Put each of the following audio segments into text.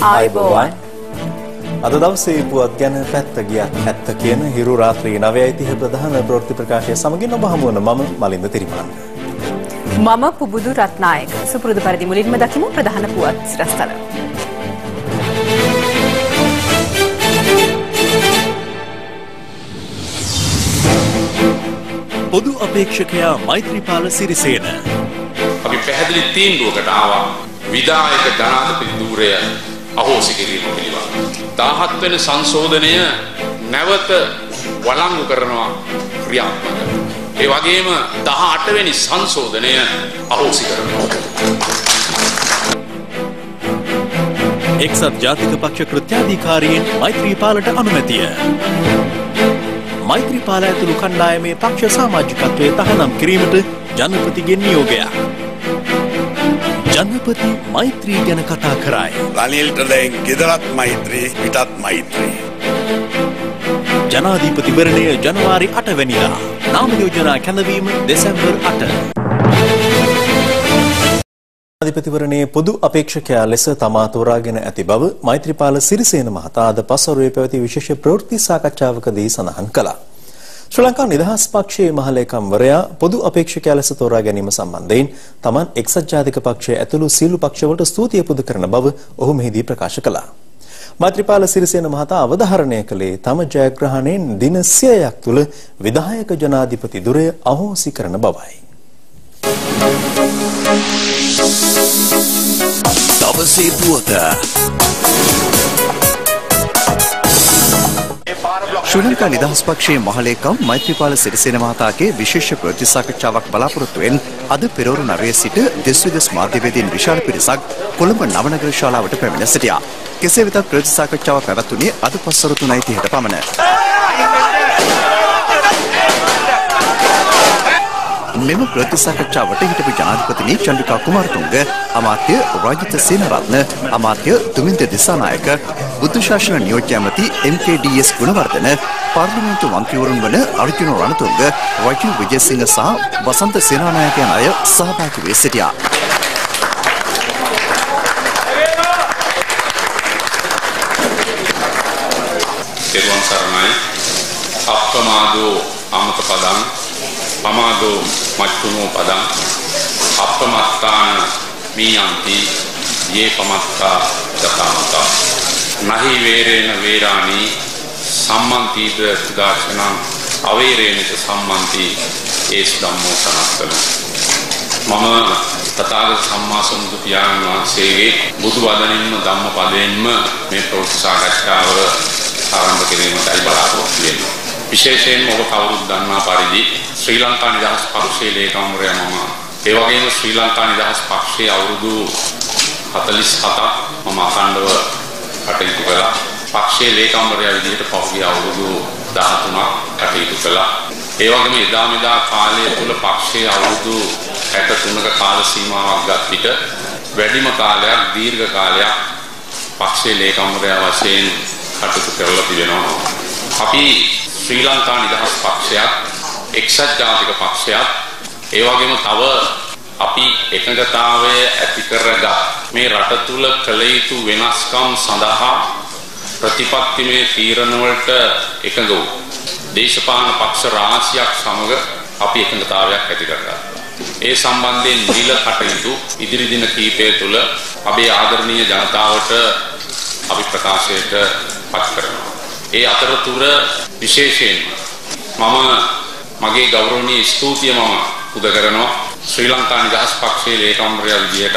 ආයුබෝවන්. අද දවසේ පුවත් ගැන පැත්ත ගියත් ඇත්ත කියන හිරු රාත්‍රී 9:30 ප්‍රධාන ප්‍රවෘත්ති ප්‍රකාශය සමගින් ඔබ හමු වන මම මලින්ද තිරිමාන්න. මම පුබුදු රත්නායක. සුපුරුදු පරිදි මුලින්ම දකිමු ප්‍රධාන පුවත් සිරස්තල. පොදු අපේක්ෂකයා මෛත්‍රීපාල සිරිසේන. අපි පැහැදිලි තීන්දුවකට ආවා විධායක ජනාධිපති ධූරය අහෝසි කිරීම පිළිබඳව. 17 වෙනි සංශෝධනය නැවත වළංගු කරනවා ක්‍රියාත්මක. ඒ වගේම 18 වෙනි සංශෝධනය අහෝසි කරනවා. එක්සත් ජාතික පක්ෂ කෘත්‍යාධිකාරියෙන් මෛත්‍රීපාලට අනුමැතිය. මෛත්‍රීපාල ඇතුළු කණ්ඩායමේ පක්ෂ සමාජිකත්වයේ තහනම් කිරීමට ජනපතිගෙන් නියෝගයක්. ජනපති මෛත්‍රී ගැන කතා කරයි. රනිල්ට දැන් ගෙදරත් මෛත්‍රී පිටත් මෛත්‍රී. ජනාධිපතිවරණය ජනවාරි 8 වෙනිදා. නාම යෝජනා කැඳවීම දෙසැම්බර් 8. ජනාධිපතිවරණයේ පොදු අපේක්ෂකයා ලෙස තමා තෝරාගෙන ඇති බව මෛත්‍රීපාල සිරිසේන මහතා අද පසුවරුවේ පැවති විශේෂ ප්‍රවෘත්ති සාකච්ඡාවකදී සඳහන් කළා. ශ්‍රී ලංකා නිදහස් පක්ෂයේ මහලේකම්වරයා පොදු අපේක්ෂකයා ලෙස තෝරා ගැනීම සම්බන්ධයෙන් තමන් එක්සත් ජාතික පක්ෂය ඇතුළු සියලු පක්ෂවලට ස්තුතිය පුද කරන බව ඔහු මෙහිදී ප්‍රකාශ කළා. මෛත්‍රීපාල සිරිසේන මහතා අවධාරණය කළේ තම ජයග්‍රහණයෙන් දින 100ක් තුළ විධායක ජනාධිපති ධුරය අහෝසි කරන බවයි. දවසේ පුවත. ශ්‍රී ලංකා නිදහස් පක්ෂයේ මහලේකම් මෛත්‍රීපාල සිරිසේන මහතාගේ විශේෂ ප්‍රවෘත්ති සාකච්ඡාවක් බලාපොරොත්තුවෙන් අද පෙරවරු 9 සිට දෙස් විදෙස් මාධ්‍යවේදීන් විශාල පිරිසක් කොළඹ නවනගර ශාලාවට පැමිණ සිටියා. කෙසේ වෙතත් ප්‍රවෘත්ති සාකච්ඡාව පැවැත්වුණේ අද පස්වරු 3:30ට පමණ. මෙම ප්‍රවෘත්ති සාකච්ඡාවට හිටපු ජනාධිපතිනි චන්ද්‍රිකා කුමාරතුංග, අමාත්‍ය රාජිත සේනරත්න, අමාත්‍ය දුමින්ද දිසානායක, බුද්ධ ශාසන නියෝජ්‍ය ඇමති MKDS ගුණවර්ධන, පාර්ලිමේන්තු මන්ත්‍රීවරුන් වන අර්ජුන රණතුංග, රජු විජේසිංහ සහ වසන්ත සේනානායක යන අය සහභාගී වී සිටියා. තෙරුවන් සරණයි. අප්‍රමාදෝ අමත පදං පමාදෝ මච්චුනෝ පදං අප්‍රමත්තාන මීයන්ති යේ පමත්තා දතාමතා නහි වේරේන වේරාණි සම්මන්තිද සුදාචනං අවේරේනිත සම්මන්ති ඒස් ධම්මෝ සනත්තන. මම තථාගත සම්මා සම්බුදු පියාණන් වහන්සේගේ බුදු වදනින්ම ධම්ම පදයෙන්ම මේ ප්‍රවෘත්ති සාකච්ඡාව ආරම්භ කිරීමටයි බලාපොරොත්තු වෙන්නේ. විශේෂයෙන්ම ඔබ කවුරුත් දන්නා පරිදි ශ්‍රී ලංකා නිදහස් පක්ෂයේ ලේකම්වරයා මම. ඒ වගේම ශ්‍රී ලංකා නිදහස් පක්ෂයේ අවුරුදු 47ක් මම අඛණ්ඩව කටයුතු කළා. පක්ෂයේ ලේකම්වරයා විදිහට පහුගිය අවුරුදු 13ක් කටයුතු කළා. ඒ වගේම එදා මෙදා කාලය තුල පක්ෂයේ අවුරුදු 63ක කාල සීමාවක් ගත පිට වැඩිම කාලයක් දීර්ඝ කාලයක් පක්ෂයේ ලේකම්වරයා වශයෙන් කටයුතු කරලා තිබෙනවා. අපි ශ්‍රී ලංකා නිදහස් පක්ෂයත් එක්සත් ජාතික පක්ෂයත් ඒ වගේම තව අපි එකඟතාවය ඇති කරගත් මේ රට තුල කළ යුතු වෙනස්කම් සඳහා ප්‍රතිපත්තිමය තීරණ වලට එකඟ වූ දේශපාලන පක්ෂ රාශියක් සමග අපි එකඟතාවයක් ඇති කරගත්තා. ඒ සම්බන්ධයෙන් නිල කටයුතු ඉදිරි දින කිහිපය තුල අපේ ආදරණීය ජනතාවට අපි ප්‍රකාශයට පත් කරනවා. ඒ අතරතුර විශේෂයෙන් මම මගේ ගෞරවනීය ස්තුතිය මම පුද කරනවා ශ්‍රී ලංකා නිදහස් පක්ෂයේ ලේකම්වරයා විදිහට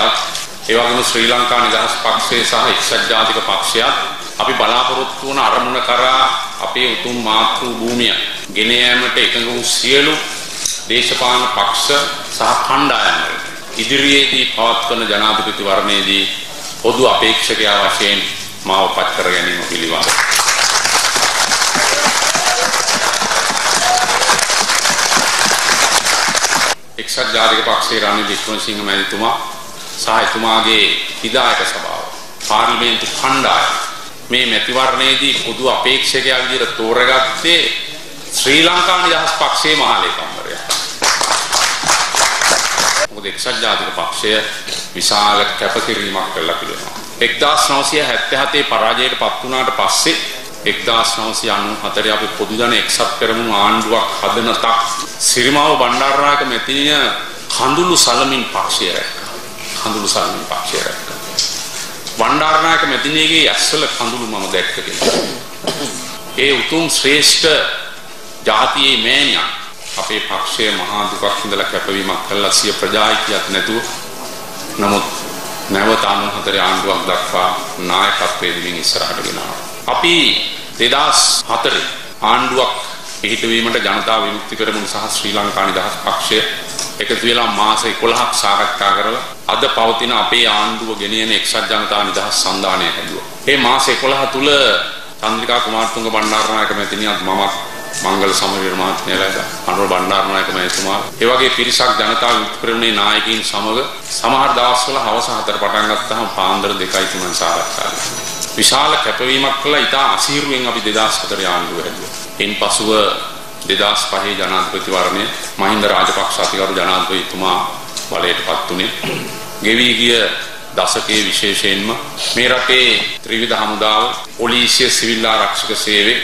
ඒ වගේම ශ්‍රී ලංකා නිදහස් පක්ෂයේ සහ එක්සත් ජාතික පක්ෂයත් අපි බලාපොරොත්තු වන අරමුණ කරා අපේ උතුම් මාතෘ භූමිය ගෙන යාමට එකඟ වූ සියලු දේශපාලන පක්ෂ සහ කණ්ඩායම් වලට ඉදිරියේදී පවත්වන ජනාධිපතිවරණයේදී පොදු අපේක්ෂකයා වශයෙන් මාව පත් කර ගැනීම පිළිබඳව එක්සත් ජාතික පක්ෂයේ රනිල් වික්‍රමසිංහ මැතිතුමා සහ එතුමාගේ විධායක සභාව පාර්ලිමේන්තු කණ්ඩායම මේ මැතිවරණයේදී පොදු අපේක්ෂකයා විදිහට තෝරගත්තේ ශ්‍රී ලංකා නිදහස් පක්ෂයේ මහලේකම්වරයා. මොකද එක්සත් ජාතික පක්ෂය විශාල කැපකිරීමක් කළා කියලා. 1977 පරාජයට පත් වුණාට පස්සේ 1994 අපි පොදු ජන එක්සත් පෙරමුණු ආණ්ඩුවක් හදන තක් සිරිමාව බණ්ඩාරනායක මැතිණිය කඳුළු සලමින් පක්ෂය රැක්කා. බණ්ඩාරනායක මැතිණියගේ ඇස්වල කඳුළු මම දැක්ක කියලා. ඒ උතුම් ශ්‍රේෂ්ඨ ජාතියේ මෑණියන් අපේ පක්ෂයේ මහා දුකක් ඉඳලා කැපවීමක් කළා සිය ප්‍රජායිතියක් නැතුව. නමුත් නැවත 94 ආණ්ඩුවක් දක්වා නායකත්වයේ දිමින් ඉස්සරහට ගෙනාවා. අපි 2004 ආණ්ඩුවක් පිහිටවීමට ජනතා විමුක්ති පෙරමුණ සහ ශ්‍රී ලංකා නිදහස් පක්ෂය එකතු වෙලා මාස 11ක් සාකච්ඡා කරලා අද පවතින අපේ ආණ්ඩුව ගෙනියන එක්සත් ජනතා නිදහස් සන්ධානය හැදුවා. මේ මාස 11 තුල චන්ද්‍රිකා කුමාරතුංග බණ්ඩාරනායක මැතිණියත් මමත් මංගල සමරවීර මහත්මයාලා අනුර බණ්ඩාරනායක මහතුමා ඒ වගේ පිරිසක් ජනතා විමුක්ති පෙරමුණේ නායකයින් සමග සමහර දවස්වල හවස 4 පටන් ගත්තාම පාන්දර 2:03 සාකච්ඡා කරනවා. විශාල කැපවීමක් කළා. ඉතා අසීරුවෙන් අපි 2004 ආණ්ඩුව හැදුවා. ඉන්පසුව 2005 ජනාධිපති වරණය මහින්ද රාජපක්ෂ අතිගරු ජනාධිපතිතුමා බලයටපත් උනේ. ගෙවි ගිය දශකයේ විශේෂයෙන්ම මේ රටේ ත්‍රිවිධ හමුදාව, පොලිසිය, සිවිල් ආරක්ෂක සේවය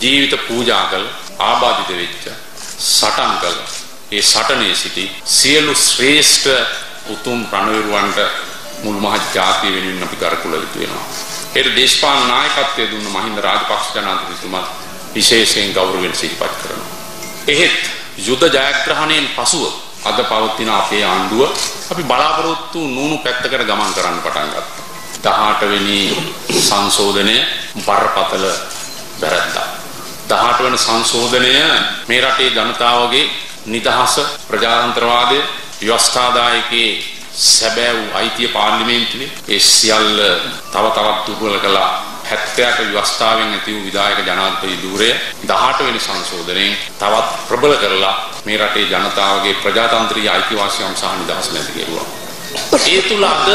ජීවිත පූජා කළ ආබාධිත වෙච්ච සටන් කළ ඒ සටනේ සිටි සියලු ශ්‍රේෂ්ඨ උතුම් රණවිරුවන්ට මුළු මහත් ජාතිය වෙනුවෙන් අපි කරකුල යුතු වෙනවා. ඒ දේශපාලන නායකත්වයේ දුන්න මහින්ද රාජපක්ෂ ජනාධිපතිතුමා විශේෂයෙන් ගෞරවයෙන් සිහිපත් කරනවා. එහෙත් යුද ජයග්‍රහණයෙන් පසුව අද පවතින අපේ ආණ්ඩුව අපි බලාපොරොත්තු නුණු පැත්තකට ගමන් කරන්න පටන් ගත්තා. 18 වෙනි සංශෝධනය බරපතල වැරද්දා. 18 වෙනි සංශෝධනය මේ රටේ ජනතාවගේ නිදහස, ප්‍රජාතන්ත්‍රවාදය, ව්‍යවස්ථාදායකයේ සැබෑ වූ අයිතිය පාර්ලිමේන්තුවේ ඒ සියල්ල තව තවත් දුර්වල කළා. 78 ව්‍යවස්ථාවෙන් ඇති වූ විධායක ජනාධිපති ධූරය 18 වෙනි සංශෝධනයෙන් තවත් ප්‍රබල කරලා මේ රටේ ජනතාවගේ ප්‍රජාතන්ත්‍රීය අයිතිවාසිකම් සහ නිදහස නැති කෙරුවා. ඒ තුල අද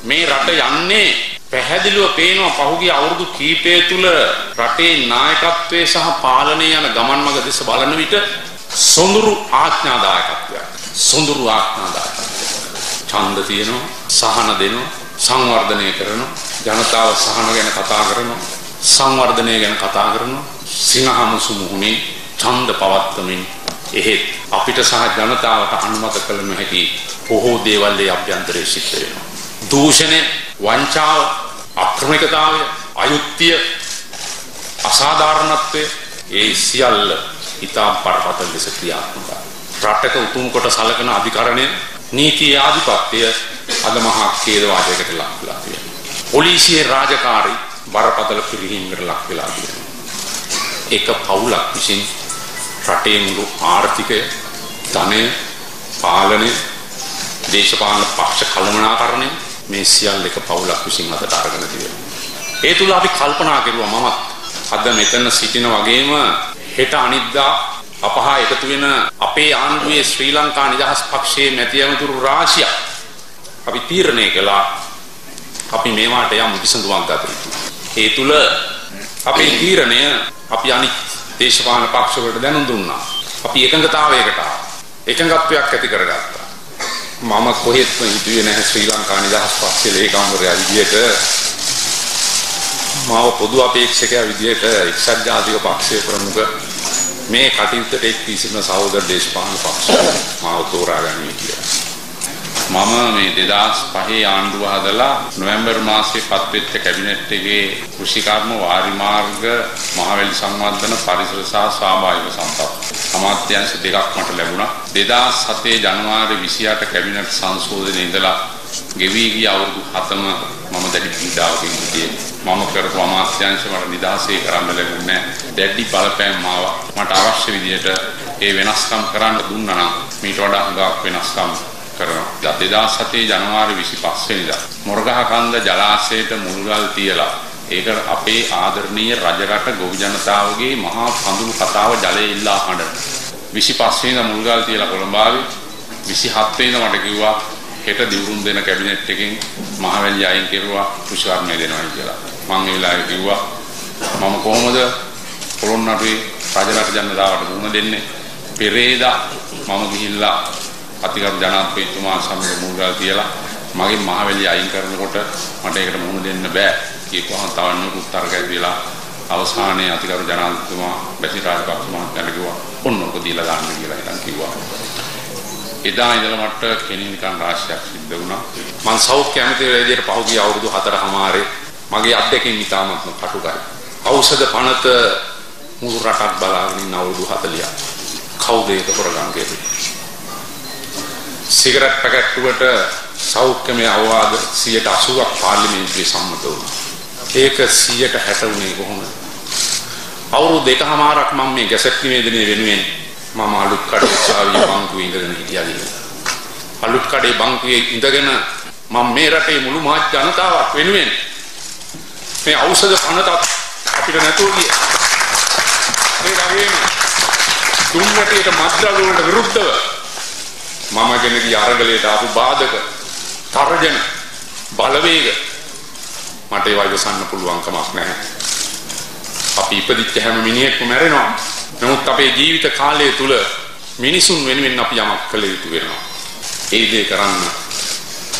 මේ රට යන්නේ පැහැදිලිව පේනවා පහුගිය අවුරුදු කීපය තුල රටේ නායකත්වයේ සහ පාලනයේ යන ගමන් මඟ දෙස බලන විට සොඳුරු ආඥාදායකත්වයක්. ඡන්ද තියෙනවා, සහන දෙනවා, සංවර්ධනය කරනවා, ජනතාව සහන ගැන කතා කරනවා, සංවර්ධනය ගැන කතා කරනවා, සිනහමුසු මුහුණේ ඡන්ද පවත්වමින් එහෙත් අපිට සහ ජනතාවට අනුමත කළ නොහැකි බොහෝ දේවල් ඒ අභ්‍යන්තරයේ සිද්ධ වෙනවා. දූෂණය, වංචාව, අක්‍රමිකතාවය, අයුක්තිය, අසාධාරණත්වය ඒ සියල්ල ඉතා බරපතල ලෙස ක්‍රියාත්මකයි. රටක උතුම් කොට සලකන අධිකරණය, නීතිය ආධිපත්‍යය අද මහා ඛේදවාදයකට ලක් වෙලා තියෙනවා. පොලිසියේ රාජකාරී බරපතල පිරිහීමකට ලක් වෙලා තියෙනවා. එක පවුලක් විසින් රටේ මුළු ආර්ථිකය, ධනය, පාලනය, දේශපාලන පක්ෂ කළමනාකරණය මේ සියල්ල එක පවුලක් විසින් අතට අරගෙන තියෙනවා. ඒ තුල අපි කල්පනා කරුවා මමත් අද මෙතන සිටින වගේම හෙට අනිද්දා අපහා එකතු වෙන අපේ ආණ්ඩුවේ ශ්‍රී ලංකා නිදහස් පක්ෂයේ මැති ඇමතුරු රාශියක් අපි තීරණය කළා අපි මේවාට යම් විසඳුමක් ගත යුතුයි. ඒ තුල අපේ තීරණය අපි අනිත් දේශපාලන පක්ෂ වලට දැනුම් දුන්නා. අපි එකඟත්වයක් ඇති කරගත්තා. මම කොහෙත්ම හිතුවේ නැහැ ශ්‍රී ලංකා නිදහස් පක්ෂයේ ලේකම්වරයා විදියට මාව පොදු අපේක්ෂකයා විදියට එක්සත් ජාතික පක්ෂයේ ප්‍රමුඛ මේ කටයුත්තට එක් විසින සහෝදර දේශපාලන පක්ෂ මාව තෝරාගන්නේ කියලා. මම මේ 2005 ආණ්ඩුව හදලා නොවැම්බර් මාසයේ පත්වෙච්ච කැබිනට් එකේ කෘෂිකර්ම, වාරි මාර්ග, මහවැලි සංවර්ධන, පරිසර සහ ස්වාභාවික සම්පත් අමාත්‍යාංශ දෙකක් මට ලැබුණා. 2007 ජනවාරි 28 කැබිනට් සංශෝධනයේ ඉඳලා ගෙවි ගිය අවුරුදු 7ම මම දැඩි පීඩාවකින් හිටියේ. මම කරපු අමාත්‍යාංශ මට නිදහසේ කරන්න ලැබුණේ නැහැ. දැඩි බලපෑම් ආවා. මට අවශ්‍ය විදිහට ඒ වෙනස්කම් කරන්න දුන්නා නම් මීට වඩා හුඟක් වෙනස්කම් කරනවා. 2007 ජනවාරි 25 වෙනිදා මොරගහකන්ද ජලාශයට මුල්ගල් තියලා ඒක අපේ ආදරණීය රජරට ගොවි ජනතාවගේ මහා පඳුරු කතාව ජලය ඉල්ලා හඬන 25 වෙනිදා මුල්ගල් තියලා කොළඹාවේ 27 වෙනිදා මට කිව්වා හෙට දිවුරුම් දෙන කැබිනට් එකෙන් මහවැලි අයින් කෙරුවා කෘෂිකර්මය දෙනවා කියලා. මම ඒ වෙලාවේ කිව්වා මම කොහොමද පොළොන්නරුවේ රජරට ජනතාවට දුන්න දෙන්නේ? පෙරේදා මම ගිහිල්ලා අතිගරු ජනාධිපතිතුමා සමග මුල්ගල් තියලා මගේ මහවැලිය අයින් කරනකොට මට ඒකට මුහුණ දෙන්න බෑ කියපුවාම තවන්නු උත්තර කැවිලා අවසානයේ අතිගරු ජනාධිපතිතුමා බැසිල් රාජපක්ෂ මහත්මයාට කිව්වා ඔන්නෝක දීලා දාන්න කියලා ඉතින් කිව්වා. එදා ඉඳලා මට කෙනිනිකන් රාශියක් සිද්ධ වුණා. මම සෞඛ්‍ය ඇමතිවරයා විදියට පහුගිය අවුරුදු 4කමාරේ මගේ අත්දැකීම් ඉතාමත්ම කටුකයි. ඖෂධ පනත මුළු රටක් බලාගෙන ඉන්න අවුරුදු 40ක්. කවුද ඒක කරගන්න කෙරේ? සිගරට් පැකට්ටුවට සෞඛ්‍යමය අවවාද 80%ක් පාර්ලිමේන්තුවේ සම්මත වුණා. ඒක 60% වුණේ කොහොමද? අවුරුදු 2කමාරක් මම මේ ගැසට් නිවේදනය වෙනුවෙන් මම අලුත් කඩේ උසාවියේ බංකුවේ ඉඳගෙන හිටියා කියලා. අලුත් කඩේ බංකුවේ ඉඳගෙන මම මේ රටේ මුළු මහත් ජනතාවක් වෙනුවෙන් මේ ඖෂධ පනතත් අපිට නැතුව ගියේ. ඒ වගේම දුම්රටේට මත්ද්‍රව්‍ය වලට විරුද්ධව මම ගෙනදී අරගලයට ආපු බාධක තරජන බලවේග මට ඒවා ඉවසන්න පුළුවන් කමක් නැහැ. අපි ඉපදිච්ච හැම මිනිහෙක්ම මැරෙනවා. නමුත් අපේ ජීවිත කාලය තුල මිනිසුන් වෙනුවෙන් අපි යමක් කළ යුතු වෙනවා. ඒ දේ කරන්න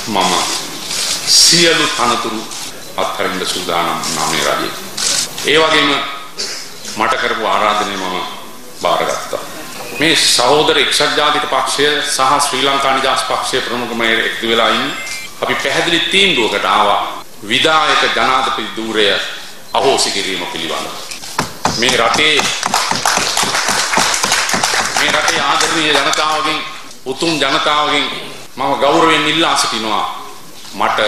මම සියලු තනතුරු අත්හරින්න සූදානම් නාමේ රජේ. ඒ වගේම මට කරපු ආරාධනය මම බාරගත්තා. මේ සහෝදර එක්සත් ජාතික පක්ෂය සහ ශ්‍රී ලංකා නිදහස් පක්ෂයේ ප්‍රමුඛමය එක්තු වෙලා ඉන්නේ. අපි පැහැදිලි තීන්දුවකට ආවා විධායක ජනාධිපති ධූරය අහෝසි කිරීම පිළිබඳව. මේ රටේ ආදරණීය ජනතාවගෙන් උතුම් ජනතාවගෙන් මම ගෞරවයෙන් ඉල්ලා සිටිනවා මට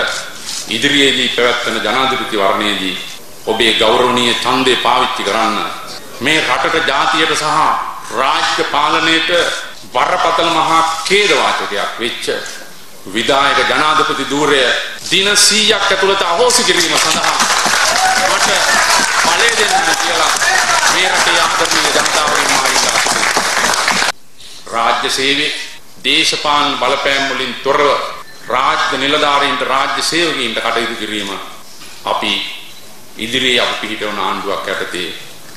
ඉදිරියේදී පැවැත්වෙන ජනාධිපති වර්ණයේදී ඔබේ ගෞරවනීය ඡන්දය පාවිච්චි කරන්න මේ රටට ජාතියට සහ රාජ්‍ය පාලනයට බරපතල මහා ඛේදවාචකයක් වෙච්ච විධායක ජනාධිපති ධූරය දින 100ක් ඇතුළත අහෝසි කිරීම සඳහා මට බලය දෙන්න කියලා මේ රටේ ආදරණීය ජනතාවගෙන් මා ඉල්ලා සිටිනවා. රාජ්‍ය සේවයේ දේශපාලන බලපෑම් වලින් තොරව රාජ්‍ය නිලධාරීන්ට රාජ්‍ය සේවකීන්ට කටයුතු කිරීම අපි ඉදිරියේ අපි පිළිපෙවන ආණ්ඩුවක් යටතේ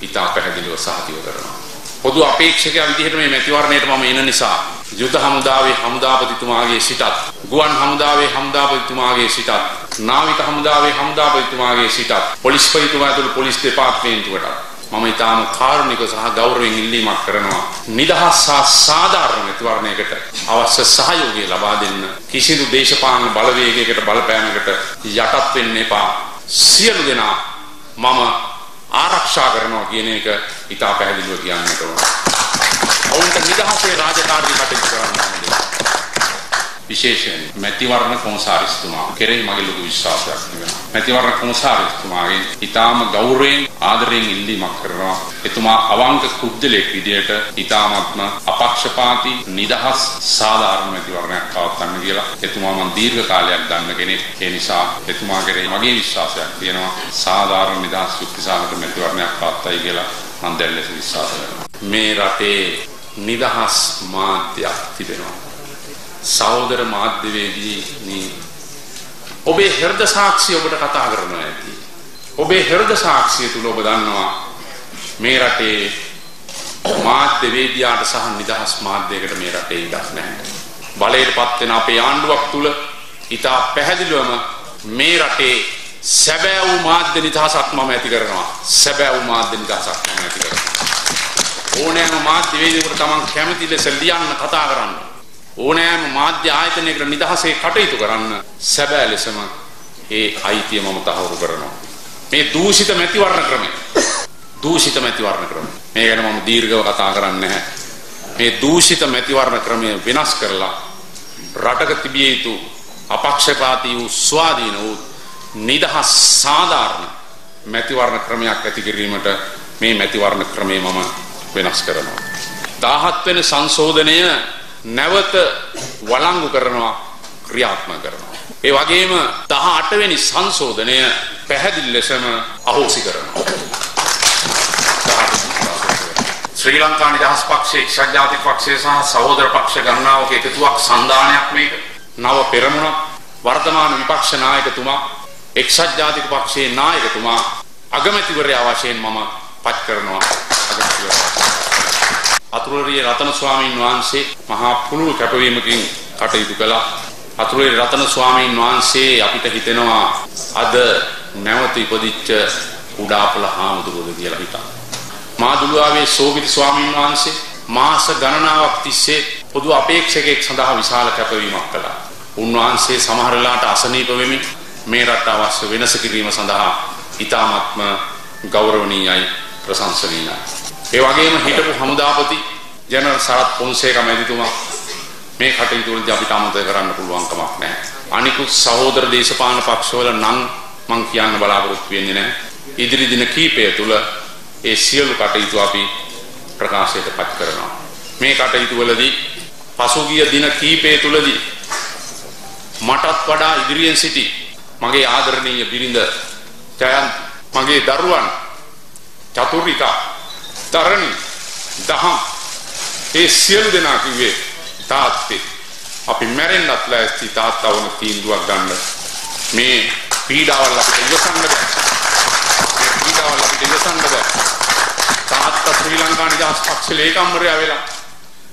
ඉතා පැහැදිලිව සාතික කරනවා. පොදු අපේක්ෂකයා විදිහට මේ මැතිවරණයට මම එන නිසා යුද හමුදාවේ හමුදාපතිතුමාගේ සිටත් ගුවන් හමුදාවේ හමුදාපතිතුමාගේ සිටත් නාවික හමුදාවේ හමුදාපතිතුමාගේ සිටත් පොලිස්පතිතුමා ඇතුළු පොලිස් දෙපාර්තමේන්තුවට මම ඊටාම කාරුණිකව සහ ගෞරවයෙන් ඉල්ලීමක් කරනවා නිදහස් සහ සාධාරණ මැතිවරණයකට අවශ්‍ය සහයෝගය ලබා දෙන්න. කිසිදු දේශපාලන බලවේගයකට බලපෑමකට යටත් වෙන්න එපා. සියලු දෙනා මම ආරක්ෂා කරනවා කියන එක ඉතා පැහැදිලිව කියන්නට ඕන. ඔවුන්ට නිදහසේ රාජකාරී කටයුතු කරන්න ඕනේ. විශේෂයෙන් මැතිවරණ කොමසාරිස්තුමා කෙරෙහි මගේ ලොකු විශ්වාසයක් තිබෙනවා. මැතිවරණ කොමසාරිස්තුමාගෙන් ඉතාම ගෞරවයෙන් ආදරයෙන් ඉල්ලීමක් කරනවා. එතුමා අවංක කුද්දලෙක් විදියට ඉතාමත්ම අපක්ෂපාතී නිදහස් සාධාරණ මැතිවරණයක් පවත්වන්න කියලා. එතුමා මම දීර්ඝ කාලයක් දන්න කෙනෙක්. ඒ නිසා එතුමා කෙරෙහි මගේ විශ්වාසයක් තියෙනවා. සාධාරණ නිදහස් යුක්තිසහගත මැතිවරණයක් පවත්වයි කියලා මම දැන් ලෙස විශ්වාස කරනවා. මේ රටේ නිදහස් මාධ්‍යයක් තිබෙනවා. සහෝදර මාධ්‍යවේදී ඔබේ හෘද සාක්ෂිය ඔබට කතා කරනවා ඇති. ඔබේ හෘද සාක්ෂිය තුල ඔබ දන්නවා මේ රටේ මාධ්‍යවේදියාට සහ නිදහස් මාධ්‍යයකට මේ රටේ ඉඩක් නැහැ. බලයටපත් වෙන අපේ ආණ්ඩුවක් තුල ඉතා පැහැදිලිවම මේ රටේ සැබෑ වූ මාධ්‍ය නිදහසක් මම ඇති කරනවා. සැබෑ වූ මාධ්‍ය නිදහසක් මම ඇති කරනවා. ඕනෑම මාධ්‍යවේදියෙකුට තමන් කැමති ලෙස ලියන්න කතා කරන්න. ඕනෑම මාධ්‍ය ආයතනයකට නිදහසේ කටයුතු කරන්න සැබෑ ලෙසම ඒ අයිතිය මම තහවුරු කරනවා. මේ දූෂිත මැතිවරණ ක්‍රමය මේ ගැන මම දීර්ඝව කතා කරන්නේ නැහැ. මේ දූෂිත මැතිවරණ ක්‍රමය වෙනස් කරලා රටක තිබිය යුතු අපක්ෂපාතී වූ ස්වාධීන වූ නිදහස් සාධාරණ මැතිවරණ ක්‍රමයක් ඇති කිරීමට මේ මැතිවරණ ක්‍රමය මම වෙනස් කරනවා. 17 වෙනි සංශෝධනය නැවත වළංගු කරනවා ක්‍රියාත්මක කරනවා. ඒ වගේම 18 වෙනි සංශෝධනය පැහැදිලි ලෙසම අහෝසි කරනවා. ශ්‍රී ලංකා නිදහස් පක්ෂයේ එක්සත් ජාතික පක්ෂයේ සහ සහෝදර පක්ෂ ගණනාවක එකතුවක් සන්දානයක් මේක. නව පෙරමුණක් වර්තමාන විපක්ෂ නායකතුමා එක්සත් ජාතික පක්ෂයේ නායකතුමා අගමැතිවරයා වශයෙන් මම පත් කරනවා. අතුරුරිය රතන ස්වාමීන් වහන්සේ මහා පුණුල් කැපවීමකින් කටයුතු කළා. අතුරුේ රතන ස්වාමීන් වහන්සේ අපිට හිතෙනවා අද නැවත ඉපදිච්ච කුඩාපල හාමුදුරුවෝ කියලා හිතනවා. මාදුළුවාවේ සෝවිත ස්වාමීන් වහන්සේ මාස ගණනාවක් තිස්සේ පොදු අපේක්ෂකෙක් සඳහා විශාල කැපවීමක් කළා. උන්වහන්සේ සමහර වෙලාවට අසනීප වෙමින් මේ රට අවශ්‍ය වෙනස කිරීම සඳහා ඉතාමත්ම ගෞරවනීයයි ප්‍රශංසනීයයි. ඒ වගේම හිටපු හමුදාපති ජනරල් සරත් පොන්සේකා මැතිතුමා මේ කටයුතු වලදී අපිට අමතක කරන්න පුළුවන් කමක් නැහැ. අනිකුත් සහෝදර දේශපාලන පක්ෂවල නම් මම කියන්න බලාපොරොත්තු වෙන්නේ නැහැ. ඉදිරි දින කීපය තුල ඒ සියලු කටයුතු අපි ප්‍රකාශයට පත් කරනවා. මේ කටයුතු වලදී පසුගිය දින කීපය තුලදී මටත් වඩා ඉදිරියෙන් සිටි මගේ ආදරණීය බිරිඳ ජයන්ති, මගේ දරුවන් චතුරිකා, තරණි, දහම්, ඒ සියලු දෙනා කිව්වේ තාත්තේ අපි මැරෙන්නත් ලෑස්ති තාත්තා වුණ තීන්දුවක් ගන්න. මේ පීඩාවල් අපිට ඉවසන්න බෑ. මේ පීඩාවල් අපිට ඉවසන්න බෑ. තාත්තා ශ්‍රී ලංකා නිදහස් පක්ෂ ලේකම්වරයා වෙලා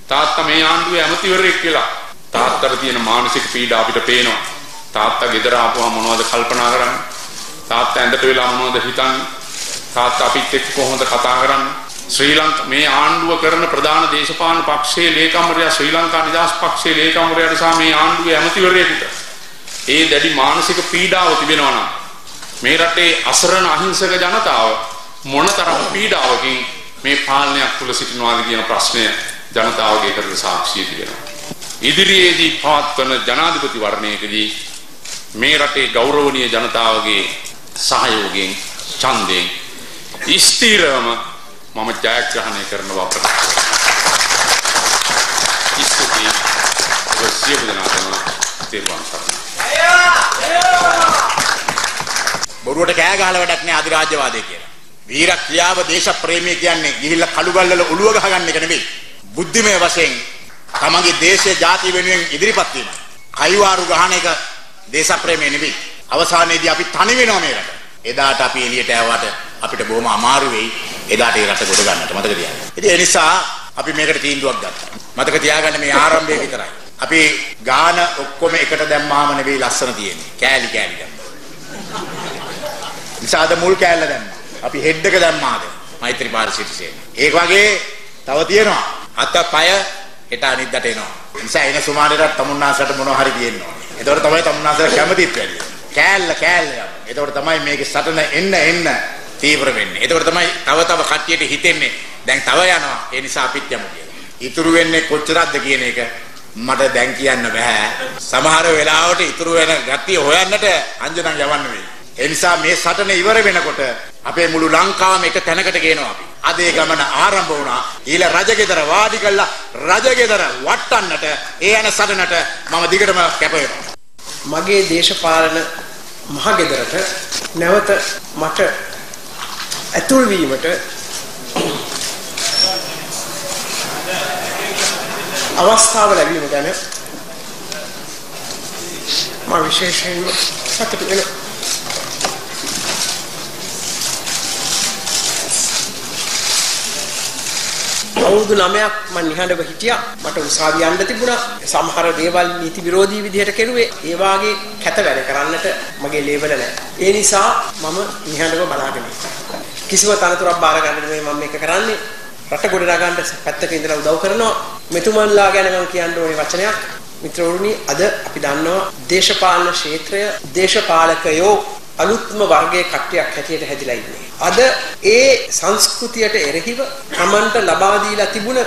තාත්තා මේ ආණ්ඩුවේ ඇමතිවරයෙක් කියලා තාත්තට තියෙන මානසික පීඩා අපිට පේනවා. තාත්තා ගෙදර ආපුවම මොනවද කල්පනා කරන්නේ? තාත්තා ඇඳට වෙලා මොනවද හිතන්නේ? තාත්තා අපිත් එක්ක කොහොමද කතා කරන්නේ? ශ්‍රී ලංකා මේ ආණ්ඩුව කරන ප්‍රධාන දේශපාලන පක්ෂයේ ලේකම්වරයා ශ්‍රී ලංකා නිදහස් පක්ෂයේ ලේකම්වරයාට සහ මේ ආණ්ඩුවේ ඇමතිවරයෙකුට ඒ දැඩි මානසික පීඩාව තිබෙනවා නම් මේ රටේ අසරණ අහිංසක ජනතාව මොනතරම් පීඩාවකින් මේ පාලනයක් තුල සිටිනවාද කියන ප්‍රශ්නය ජනතාවගේ කරන සාක්ෂිය තිබෙනවා. ඉදිරියේදී පවත්වන ජනාධිපති වර්ණයකදී මේ රටේ ගෞරවනීය ජනතාවගේ සහයෝගයෙන් ඡන්දයෙන් ස්ථිරවම මම ජයග්‍රහණය කරනවා ප්‍රකාශ කරනවා. ඉස්තුතියි සියලු දෙනාටම තෙරුවන් සරණයි. බොරුවට කෑ ගහලා වැඩක් නෑ අධිරාජ්‍යවාදය කියලා. වීර ක්‍රියාව දේශ ප්‍රේමී කියන්නේ ගිහිල්ලා කළුගල්වල ඔළුව ගහගන්න එක නෙවෙයි. බුද්ධිමය වශයෙන් තමන්ගේ දේශීය ජාතිය වෙනුවෙන් ඉදිරිපත් වීම. කයිවාරු ගහන එක දේශ ප්‍රේමී නෙවෙයි. අවසානයේදී අපි තනි වෙනවා මේ රට. එදාට අපි එළියට ආවට අපිට බොහොම අමාරු වෙයි. එදාට ඒ රට ගොඩ ගන්නට මතක තියාගන්න. ඉතින් ඒ නිසා අපි මේකට තීන්දුවක් ගත්තා. මතක තියාගන්න මේ ආරම්භය විතරයි. අපි ගාන ඔක්කොම එකට දැම්මාම නෙවෙයි ලස්සන තියෙන්නේ. කෑලි කෑලි දැම්මා. නිසාද මුල් කෑල්ල දැම්මා. අපි හෙඩ් එක දැම්මාද? මෛත්‍රීපාල සිටිසේ. ඒක වගේ තව තියෙනවා. අත පය හෙට අනිද්දාට එනවා. නිසා එන සුමානේට තමුන්නාසට මොනවා හරි තියෙනවා. ඒතකොට තමයි තමුන්නාසට කැමතිත් වැඩි. කෑල්ල කෑල්ල යනවා. ඒතකොට තමයි මේකේ සටන එන්න තීව්‍ර වෙන්නේ. ඒතකොට තමයි තව කට්ටියට හිතෙන්නේ දැන් තව යනවා. ඒ නිසා අපිත් යමු කියලා. ඉතුරු වෙන්නේ කොච්චරක්ද කියන එක මට දැන් කියන්න බෑ. සමහර වෙලාවට ඉතුරු වෙන ගතිය හොයන්නට අංජනම් යවන්න වෙයි. ඒ නිසා මේ සටන ඉවර වෙනකොට අපේ මුළු ලංකාවම එක තැනකට ගේනවා අපි. අද ඒ ගමන ආරම්භ වුණා. ඊළ රජගෙදර වාඩි කළා රජගෙදර වටන්නට ඒ යන සටනට මම දිගටම කැප වෙනවා. මගේ දේශපාලන මහගෙදරට නැවත මට ඇතුල් වීමට අවස්ථාව ලැබීම ගැන මම විශේෂයෙන්ම සතුටු වෙනවා. අවුරුදු 9ක් මම නිහඬව හිටියා. මට උසාවිය යන්න තිබුණා. සමහර දේවල් නීති විරෝධී විදිහට කෙරුවේ. ඒ වාගේ කැත වැඩ කරන්නට මගේ ලේබල නැහැ. ඒ නිසා මම නිහඬව බලාගෙන ඉන්නවා. කිසිම තනතුරක් බාර ගන්න නෙමෙයි මම මේක කරන්නේ. රට ගොඩ නගන්න පැත්තක ඉඳලා උදව් කරනවා. මෙතුමන්ලා ගැන මම කියන්න ඕනේ වචනයක්. මිත්‍රවරුනි, අද අපි දන්නවා දේශපාලන ක්ෂේත්‍රය දේශපාලකයෝ අලුත්ම වර්ගයේ කට්ටියක් හැටියට හැදිලා ඉන්නේ. අද ඒ සංස්කෘතියට එරෙහිව තමන්ට ලබා දීලා තිබුණ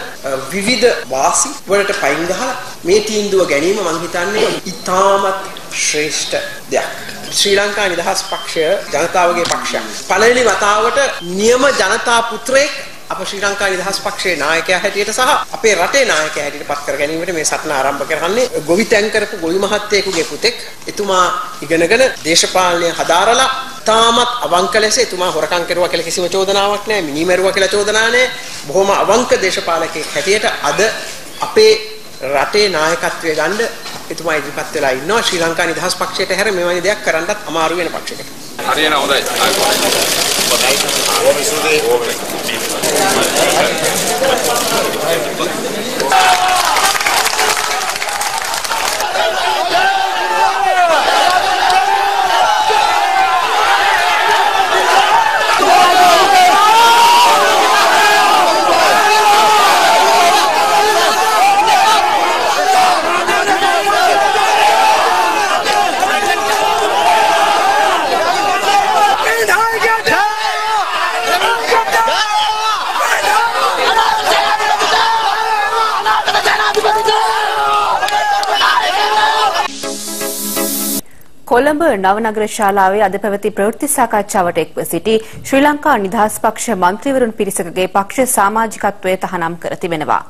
විවිධ වාසි වලට පයින් ගහලා මේ තීන්දුව ගැනීම මම හිතන්නේ ඉතාමත් ශ්‍රේෂ්ඨ දෙයක්. ශ්‍රී ලංකා නිදහස් පක්ෂය ජනතාවගේ පක්ෂයක්. පළවෙනි වතාවට නියම ජනතා පුත්‍රයෙක් අප ශ්‍රී ලංකා නිදහස් පක්ෂයේ නායකයා හැටියට සහ අපේ රටේ නායකයා හැටියට පත් කර ගැනීමට මේ සටන ආරම්භ කරන්නේ ගොවි තැන් කරපු ගොවි මහත්තයෙකුගේ පුතෙක්. එතුමා ඉගෙනගෙන දේශපාලනය හදාරලා තාමත් අවංක ලෙස එතුමා හොරකම් කරුවා කියලා කිසිම චෝදනාවක් නැහැ, මිනිමරුවා කියලා චෝදනා නැහැ. බොහොම අවංක දේශපාලකයෙක් හැටියට අද අපේ රටේ නායකත්වයේ ගන්න එතුමා ඉදිරිපත් වෙලා ඉන්නවා. ශ්‍රී ලංකා නිදහස් පක්ෂයට හැර මෙවැනි දෙයක් කරන්නත් අමාරු වෙන පක්ෂයකට. හරියන හොඳයි. කොළඹ නවනගර ශාලාවේ අද පැවති ප්‍රවෘත්ති සාකච්ඡාවට එක්ව සිටි ශ්‍රී ලංකා නිදහස් පක්ෂ මන්ත්‍රීවරුන් පිරිසකගේ පක්ෂ සමාජිකත්වය තහනම් කර තිබෙනවා.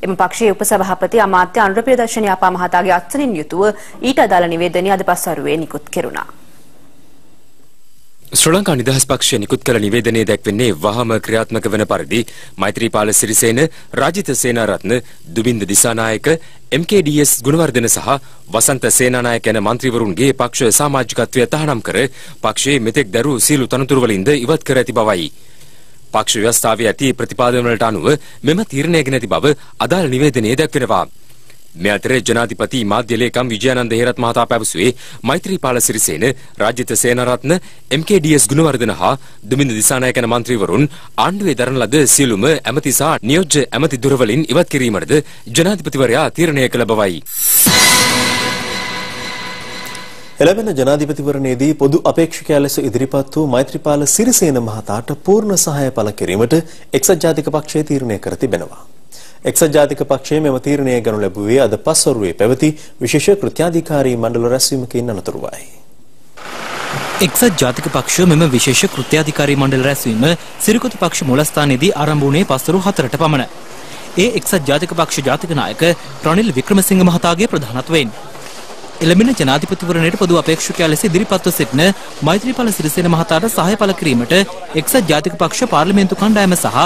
එම පක්ෂයේ උපසභාපති අමාත්‍ය අනුර ප්‍රියදර්ශනී අපා මහතාගේ අත්සනින් යුතුව ඊට අදාළ නිවේදනය අද පස්වරුවේ නිකුත් කෙරුණා. ශ්‍රී ලංකා නිදහස් පක්ෂය නිකුත් කළ නිවේදනයේ දැක්වෙන්නේ වහම ක්‍රියාත්මක වන පරිදි මෛත්‍රීපාල සිරිසේන, රාජිත සේනාරත්න, දුමින්ද දිසානායක, MKDS ගුණවර්ධන සහ වසන්ත සේනානායක යන මන්ත්‍රීවරුන්ගේ පක්ෂ සමාජිකත්වය තහනම් කර පක්ෂයේ මෙතෙක් දරූ සියලු තනතුරු වලින්ද ඉවත් කර ඇති බවයි. පක්ෂ ව්‍යවස්ථාවේ ඇති ප්‍රතිපාදන වලට අනුව මෙම තීරණය ගෙන ඇති බව අදාළ නිවේදනයේ දැක්වෙනවා. මේ අතර ජනාධිපති මාධ්‍ය ලේකම් විජයානන්ද හේරත් මහතා පැවසුවේ මෛත්‍රීපාල සිරිසේන, රාජිත සේනාරත්න, MKDS ගුණවර්ධන හා දුමින්ද දිසානායක යන මන්ත්‍රීවරුන් ආණ්ඩුවේ දරන ලද සියලුම ඇමති සහ නියෝජ්‍ය ඇමති දුරවලින් ඉවත් කිරීමටද ජනාධිපතිවරයා තීරණය කළ බවයි. එළඹෙන ජනාධිපතිවරණයේදී පොදු අපේක්ෂකයා ලෙස ඉදිරිපත් වූ මෛත්‍රීපාල සිරිසේන මහතාට පූර්ණ සහාය පළ කිරීමට එක්සත් ජාතික පක්ෂය තීරණය කර තිබෙනවා. එක්සත් ජාතික පක්ෂයේ මෙම තීරණය ගනු ලැබුවේ අද පස්වරුවේ පැවති විශේෂ කෘත්‍යාධිකාරී මණ්ඩල රැස්වීමකින් අනතුරුවයි. එක්සත් ජාතික පක්ෂ මෙම විශේෂ කෘත්‍යාධිකාරී මණ්ඩල රැස්වීම සිරිකොත පක්ෂ මූලස්ථානයේදී ආරම්භ වුණේ පස්වරු 4ට පමණ. ඒ එක්සත් ජාතික පක්ෂ ජාතික නායක රනිල් වික්‍රමසිංහ මහතාගේ ප්‍රධානත්වයෙන් එළඹෙන ජනාධිපතිවරණයට පොදු අපේක්ෂකයා ලෙස ඉදිරිපත්ව සිටින මෛත්‍රීපාල සිරිසේන මහතාට සහාය පළ කිරීමට එක්සත් ජාතික පක්ෂ පාර්ලිමේන්තු කණ්ඩායම සහ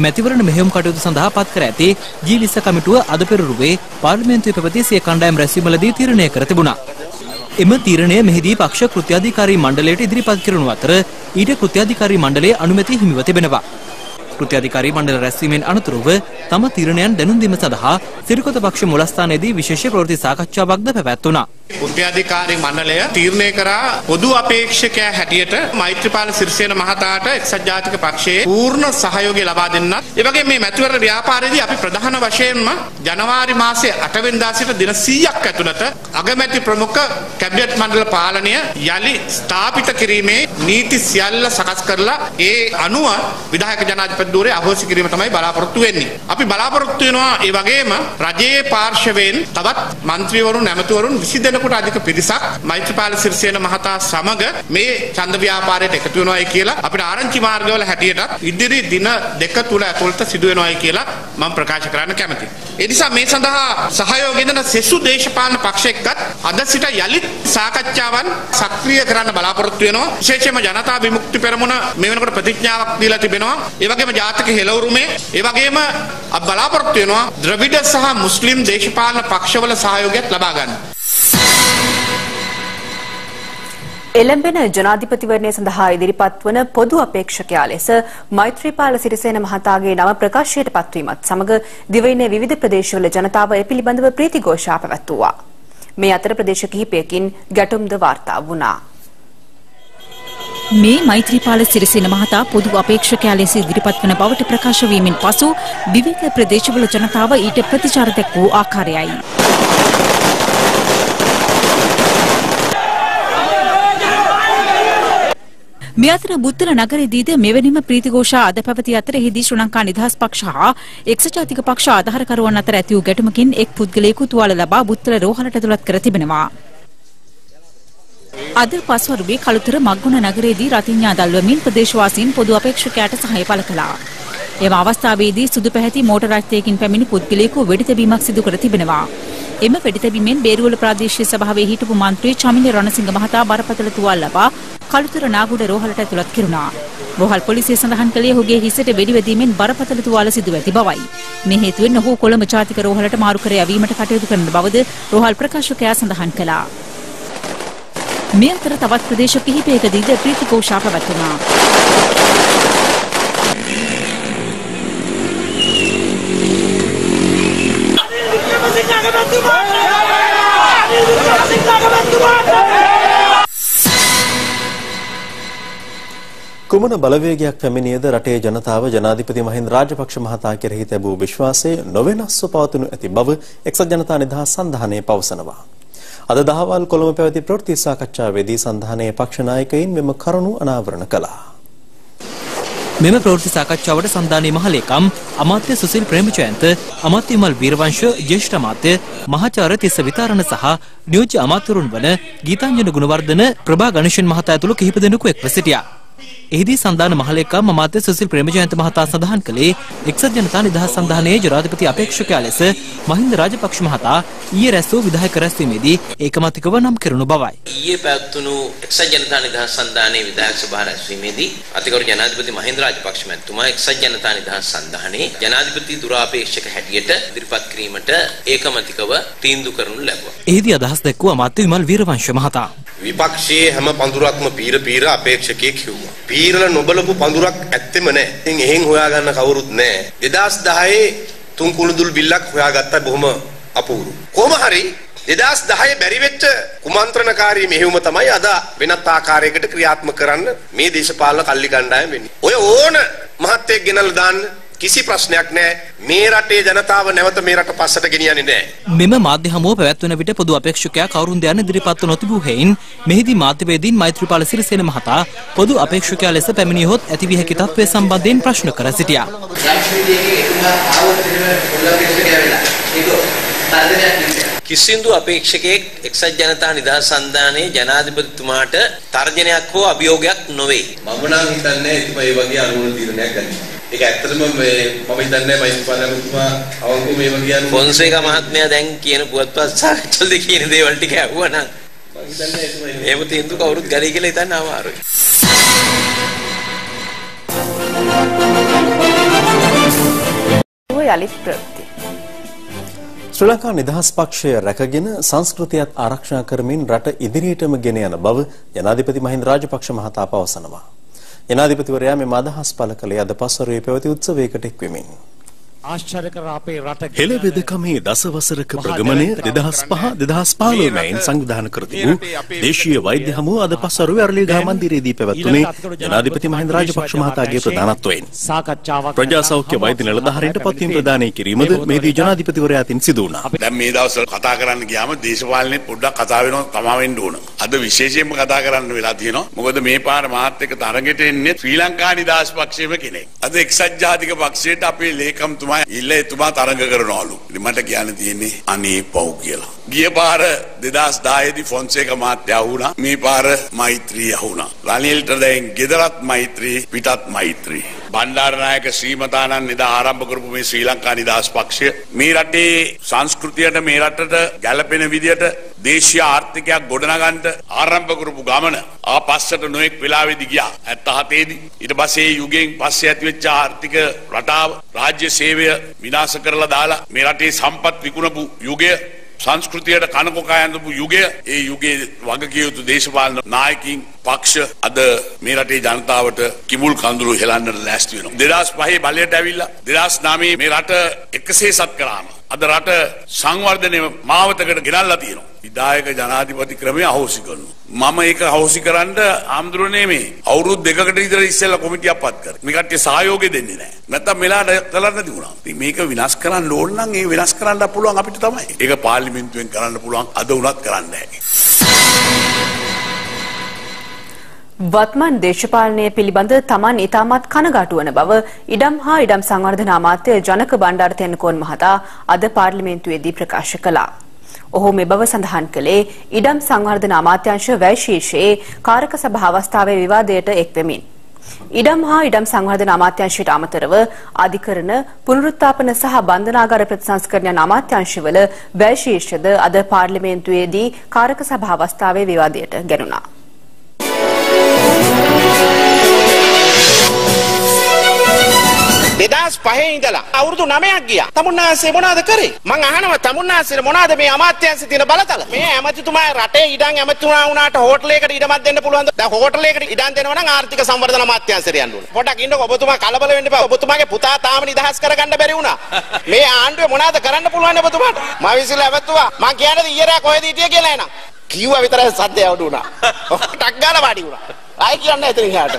මැතිවරණ මෙහෙයුම් කටයුතු සඳහා පත් කර ඇති G20 කමිටුව අද පෙරළුවේ පාර්ලිමේන්තුවේ පැවති සිය කණ්ඩායම් රැස්වීමලදී තීරණය කර තිබුණා. එම තීරණය මෙහිදී පක්ෂ කෘත්‍යාධිකාරී මණ්ඩලයට ඉදිරිපත් කරනු අතර ඊට කෘත්‍යාධිකාරී මණ්ඩලයේ අනුමැතිය හිමිව තිබෙනවා. කෘත්‍යාධිකාරී මණ්ඩල රැස්වීමෙන් අනතුරුව තම තීරණයන් දැනුම් දීම සඳහා සිරිකොත පක්ෂ මූලස්ථානයේදී විශේෂ ප්‍රවෘත්ති සාකච්ඡාවක්ද පැවැත්වුණා. කෘත්‍යාධිකාරී මණ්ඩලය තීරණය කරා පොදු අපේක්ෂකයා හැටියට මෛත්‍රීපාල සිරිසේන මහතාට එක්සත් ජාතික පක්ෂයේ පූර්ණ සහයෝගය ලබා දෙන්නත්. ඒ වගේම මේ මැතිවරණ ව්‍යාපාරයේදී අපි ප්‍රධාන වශයෙන්ම ජනවාරි මාසයේ 8 වෙනිදා සිට දින 100ක් ඇතුළත අගමැති ප්‍රමුඛ කැබිනට් මණ්ඩල පාලනය යලි ස්ථාපිත කිරීමේ නීති සියල්ල සකස් කරලා ඒ අනුව විධායක ජනාධිපති ධූරය අහෝසි කිරීම තමයි බලාපොරොත්තු වෙන්නේ. අපි බලාපොරොත්තු වෙනවා ඒ වගේම රජයේ පාර්ශවයෙන් තවත් മന്ത്രിවරුන් ඇමතිවරුන් 20 දෙනෙකුට අධික පිරිසක් මෛත්‍රීපාල සිරිසේන මහතා සමග මේ ඡන්ද ව්‍යාපාරයට එකතු වෙනවායි කියලා අපිට ආරංචි මාර්ගවල හැටියට ඉදිරි දින දෙක තුල ඇතුළත සිදු වෙනවායි කියලා මම ප්‍රකාශ කරන්න කැමතියි. ඒ නිසා මේ සඳහා සහයෝගය දෙන සෙසු දේශපාලන පක්ෂ එක්කත් අද සිට යලිත් සාකච්ඡාවන් සක්‍රිය කරන්න බලාපොරොත්තු වෙනවා. විශේෂයෙන්ම ජනතා විමුක්ති පෙරමුණ මේ වෙනකොට ප්‍රතිඥාවක් දීලා තිබෙනවා. ඒ වගේම ජාතික හෙළවුරුමේ ඒ වගේම බලාපොරොත්තු වෙනවා ද්‍රවිඩ සහ මුස්ලිම් දේශපාලන පක්ෂවල සහයෝගයත් ලබා ගන්න. එළඹෙන ජනාධිපතිවරණය සඳහා ඉදිරිපත් වන පොදු අපේක්ෂකයා ලෙස මෛත්‍රීපාල සිරිසේන මහතාගේ නම ප්‍රකාශයට පත්වීමත් සමග දිවයිනේ විවිධ ප්‍රදේශවල ජනතාව ඒ පිළිබඳව ප්‍රීතිഘോഷා පැවැත්වුවා. මේ අතර ප්‍රදේශ කිහිපයකින් ගැටුම්ද වාර්තා වුණා. මේ මෛත්‍රීපාල සිරිසේන මහතා පොදු අපේක්ෂකයා ලෙස ඉදිරිපත් වන බවට ප්‍රකාශ වීමෙන් පසු විවිධ ප්‍රදේශවල ජනතාව ඊට ප්‍රතිචාර දක්වූ ආකාරයයි. මේ අතර බුත්තල නගරයේදීද මෙවැනිම ප්‍රීතිഘോഷා අද පැවති අතර එහිදී ශ්‍රී ලංකා නිදහස් පක්ෂ හා එක්සත් ජාතික පක්ෂ ආධාරකරුවන් අතර ඇති වූ ගැටුමකින් එක් පුද්ගලයෙකු තුවාල ලබා බුත්තල රෝහලට ඇතුළත් කර තිබෙනවා. අද පස්වරුවේ කළුතර මග්ගුණ නගරයේදී රතිඤ්ඤා දල්වමින් ප්‍රදේශවාසීන් පොදු අපේක්ෂකයාට සහාය පළ කළා. එම අවස්ථාවේදී සුදු පැහැති මෝටර් රථයකින් පැමිණි පුද්ගලයෙකු වෙඩිතැබීමක් සිදු කර තිබෙනවා. එම වෙඩිතැබීමෙන් බේරුවල ප්‍රාදේශීය සභාවේ හිටපු මන්ත්‍රී චමින්ද රණසිංහ මහතා බරපතල තුවාල ලබා කළුතර නාගුඩ රෝහලට ඇතුළත් කෙරුණා. රෝහල් පොලිසිය සඳහන් කළේ ඔහුගේ හිසට වෙඩි වැදීමෙන් බරපතල තුවාල සිදුව ඇති බවයි. මේ හේතුවෙන් ඔහු කොළඹ ජාතික රෝහලට මාරු කර යැවීමට කටයුතු කරන බවද රෝහල් ප්‍රකාශකයා සඳහන් කළා. මේ අතර තවත් ප්‍රදේශ කිහිපයකදීද ප්‍රීතිഘോഷා පැවැත්වුණා. කුමන බලවේගයක් පැමිණියද රටේ ජනතාව ජනාධිපති මහින්ද රාජපක්ෂ මහතා කෙරෙහි තැබූ විශ්වාසය නොවෙනස්ව පවතිනු ඇති බව එක්සත් ජනතා නිදහස් සන්ධානය පවසනවා. අද දහවල් කොළඹ පැවති ප්‍රවෘත්ති සාකච්ඡාවේදී සන්ධානයේ පක්ෂ නායකයින් මෙම කරුණු අනාවරණ කළා. මෙම ප්‍රවෘත්ති සාකච්ඡාවට සන්ධානයේ මහලේකම් අමාත්‍ය සුසිල් ප්‍රේමජයන්ත, අමාත්‍ය විමල් වීරවංශ, ජ්‍යෙෂ්ඨ අමාත්‍ය මහාචාර්ය තිස්ස විතාරණ සහ නියෝජ්‍ය අමාත්‍යවරුන් වන ගීතාංජන ගුණවර්ධන, ප්‍රභා ගණේෂන් මහතා ඇතුළු කිහිප දෙනෙකු එක්ව සිටියා. එහිදී සන්ධාන මහලේකම් අමාත්‍ය සුසිල් ප්‍රේමජයන්ත මහතා සඳහන් කළේ එක්සත් ජනතා නිදහස් සන්ධානයේ ජනාධිපති අපේක්ෂකයා ලෙස මහින්ද රාජපක්ෂ මහතා ඊයේ රැස් වූ විධායක රැස්වීමේදී ඒකමතිකව නම් කෙරුණු බවයි. ඊයේ පැවැත්වුණු එක්සත් ජනතා නිදහස් සන්ධානයේ විධායක සභා රැස්වීමේදී අතිගෞරව ජනාධිපති මහින්ද රාජපක්ෂ මහත්මයා එක්සත් ජනතා නිදහස් සන්ධානයේ ජනාධිපති දුරාපේක්ෂක හැටියට ඉදිරිපත් කිරීමට ඒකමතිකව තීන්දුව කරනු ලැබුවා. එහිදී අදහස් දැක්වූ අමාත්‍ය විමල් වීරවංශ මහතා විපක්ෂයේ හැම පඳුරක්ම පීර අපේක්ෂකයෙක් කිව්වා. පීරල නොබලපු පඳුරක් ඇත්තෙම නැහැ. ඉතින් එහෙන් හොයාගන්න කවුරුත් නැහැ. 2010 තුන් කුළුදුල් බිල්ලක් හොයාගත්තා බොහොම අපූර්ව. කොහොම හරි 2010 බැරි වෙච්ච කුමන්ත්‍රණකාරී මෙහෙයුම තමයි අද වෙනත් ආකාරයකට ක්‍රියාත්මක කරන්න මේ දේශපාලන කල්ලි කණ්ඩායම වෙන්නේ. ඔය ඕන මහත්තයෙක් ගෙනල්ලා දාන්න කිසි ප්‍රශ්නයක් නැහැ. මේ රටේ ජනතාව නැවත මේ රට පස්සට ගෙනියන්නේ නැහැ. මෙම මාධ්‍ය හමුව පැවැත්වන විට පොදු අපේක්ෂකයා කවුරුන්ද යන ඉදිරිපත්ව නොතිබූ හේයින් මෙහිදී මාධ්‍යවේදීන් මෛත්‍රීපාල සිරිසේන මහතා පොදු අපේක්ෂකයා ලෙස පැමිණියහොත් ඇතිවිය හැකි තත්ත්වය සම්බන්ධයෙන් ප්‍රශ්න කර සිටියා. කිසිදු අපේක්ෂකයෙක් එක්සත් ජනතා නිදහස් සන්ධානයේ ජනාධිපතිතුමාට තර්ජනයක් හෝ අභියෝගයක් නොවේ. මම නම් හිතන්නේ එතුමා මේ වගේ අනුකූල තීරණයක් ගන්න. ඒක ඇත්තටම මම හිතන්නේ මෛත්‍රීපාලතුමා අවංකව මේ වගේ ෆොන්සේකා මහත්මයා දැන් කියන පුවත්පත් සාකච්ඡාවලදී කියන දේවල් ටික ඇහුවා නම් මම හිතන්නේ එතුමා එහෙම තීන්දුව කවුරුත් ගනී කියලා හිතන්න අමාරුයි. යලිත් ප්‍රවෘත්ති. ශ්‍රී ලංකා නිදහස් පක්ෂය රැකගෙන සංස්කෘතියත් ආරක්ෂා කරමින් රට ඉදිරියටම ගෙන යන බව ජනාධිපති මහින්ද රාජපක්ෂ මහතා පවසනවා. ජනාධිපතිවරයා මෙම අදහස් පළ කළේ අද පස්වරුවේ පැවති උත්සවයකට එක්වෙමින්. ආශ්චර්යකර අපේ රට හෙළ වෙදකමේ දසවසරක ප්‍රගමනය 2005-2015 මැයින් සංවිධානය කර තිබූ දේශීය වෛද්‍ය හමුව අද පස්වරුවේ අරලියගහ මන්දිරයේදී පැවැත්වුණේ ජනාධිපති මහින්ද රාජපක්ෂ මහතාගේ ප්‍රධානත්වයෙන්. ප්‍රජා සෞඛ්‍ය වෛද්‍ය නිලධාරීන්ට පත්වීම් ප්‍රදානය කිරීමද මෙහිදී ජනාධිපතිවරයා අතින් සිදු වුණා. දැන් මේ දවස්වල කතා කරන්න ගියාම දේශපාලනේ පොඩ්ඩක් කතා වෙනවා තමා වෙන්න ඕන. අද විශේෂයෙන්ම කතා කරන්න වෙලා තියෙනවා. මොකද මේ පාර මාත් එක්ක තරගෙට එන්නේ ශ්‍රී ලංකා නිදහස් පක්ෂයේම කෙනෙක්. අද එක්සත් ජාතික පක්ෂයට අපේ ලේකම්තුමා එතුමා තරඟ කරනවලු. මට කියන්න තියෙන්නේ අනේ පව් කියලා. ගිය පාර 2010 දී ෆොන්සේකා මහත්තයා වුණා. මේ පාර මෛත්‍රී වුණා. රනිල්ට දැන් ගෙදරත් මෛත්‍රී පිටත් මෛත්‍රී. බණ්ඩාරනායක ශ්‍රීමතානන් එදා ආරම්භ කරපු මේ ශ්‍රී ලංකා නිදහස් පක්ෂය මේ රටේ සංස්කෘතියට මේ රටට ගැළපෙන විදියට දේශීය ආර්ථිකයක් ගොඩනගන්න ආරම්භ කරපු ගමන ආපස්සට නොඑක් වෙලාවෙදි ගියා 77 දී. ඊට පස්සේ යුගයෙන් පස්සේ ඇතිවෙච්ච ආර්ථික රටාව රාජ්‍ය සේවය විනාශ කරලා දාලා මේ රටේ සම්පත් විකුණපු යුගය සංස්කෘතියට කනකොකා ඇඳපු යුගය ඒ යුගයේ වගකිය යුතු දේශපාලන නායකින් පක්ෂ අද මේ රටේ ජනතාවට කිඹුල් කඳුළු හෙලන්නට ලෑස්ති වෙනවා. 2005 බලයට ඇවිල්ලා 2009 මේ රට එකසේසත් කරාම අද රට සංවර්ධනයේ මාවතකට ගෙනල්ලා තියෙනවා. විධායක ජනාධිපති ක්‍රමය අහෝසි කරනවා. මම ඒක අහෝසි කරන්න ආම්දුරනේ මේ අවුරුදු දෙකකට විතර ඉස්සෙල්ලා කොමිටියක් පත් කරා. මේ කට්ටිය සහයෝගය දෙන්නේ නැහැ. නැත්තම් මෙලාට කරන්න තිබුණා. ඉතින් මේක විනාශ කරන්න ඕන නම් ඒ විනාශ කරන්න පුළුවන් අපිට තමයි. ඒක පාර්ලිමේන්තුවෙන් කරන්න පුළුවන් අද වුණත් කරන්න නැහැ. වත්මන් දේශපාලනය පිළිබඳ තමන් ඉතාමත් කනගාටු වන බව ඉඩම් හා ඉඩම් සංවර්ධන අමාත්‍ය ජනක බණ්ඩාර තෙන්නකෝන් මහතා අද පාර්ලිමේන්තුවේදී ප්‍රකාශ කළා. ඔහු මේ බව සඳහන් කළේ ඉඩම් සංවර්ධන අමාත්‍යාංශ වැය ශීර්ෂයේ කාරක සභා අවස්ථාවේ විවාදයට එක්වෙමින්. ඉඩම් හා ඉඩම් සංවර්ධන අමාත්‍යාංශයට අමතරව අධිකරණ පුනරුත්ථාපන සහ බන්ධනාගාර ප්‍රතිසංස්කරණ අමාත්‍යාංශවල වැය ශීර්ෂද අද පාර්ලිමේන්තුවේදී කාරක සභා අවස්ථාවේ විවාදයට ගැනුණා. දෙදස් පහේ ඉඳලා අවුරුදු 9ක් ගියා. තමුන්නාන්සේ මොනවද කරේ? මං අහනවා තමුන්නාන්සේට මොනවද මේ අමාත්‍යාංශයේ තියෙන බලතල? මේ ඇමතිතුමා රටේ ඉඩම් ඇමතිතුමා වුණාට හෝටලයකට ඉඩමක් දෙන්න පුළුවන්ද? දැන් හෝටලයකට ඉඩම් දෙනවා නම් ආර්ථික සංවර්ධන අමාත්‍යාංශයට යන්න ඕනේ. පොඩක් ඉන්නකො ඔබතුමා කලබල වෙන්න එපා. ඔබතුමාගේ පුතා තාම නිදහස් කරගන්න බැරි වුණා. මේ ආණ්ඩුවේ මොනවද කරන්න පුළුවන් ඔබතුමාට? මම විසිලා ඇමතුවා. මං කියන්නේ ඊයරා කොහෙද හිටියේ කියලා එනවා. කිව්වා විතරයි සද්දය අවුඩු වුණා. ටක් ගාලා වාඩි වුණා. ආයි කියන්න එතනින් එහාට.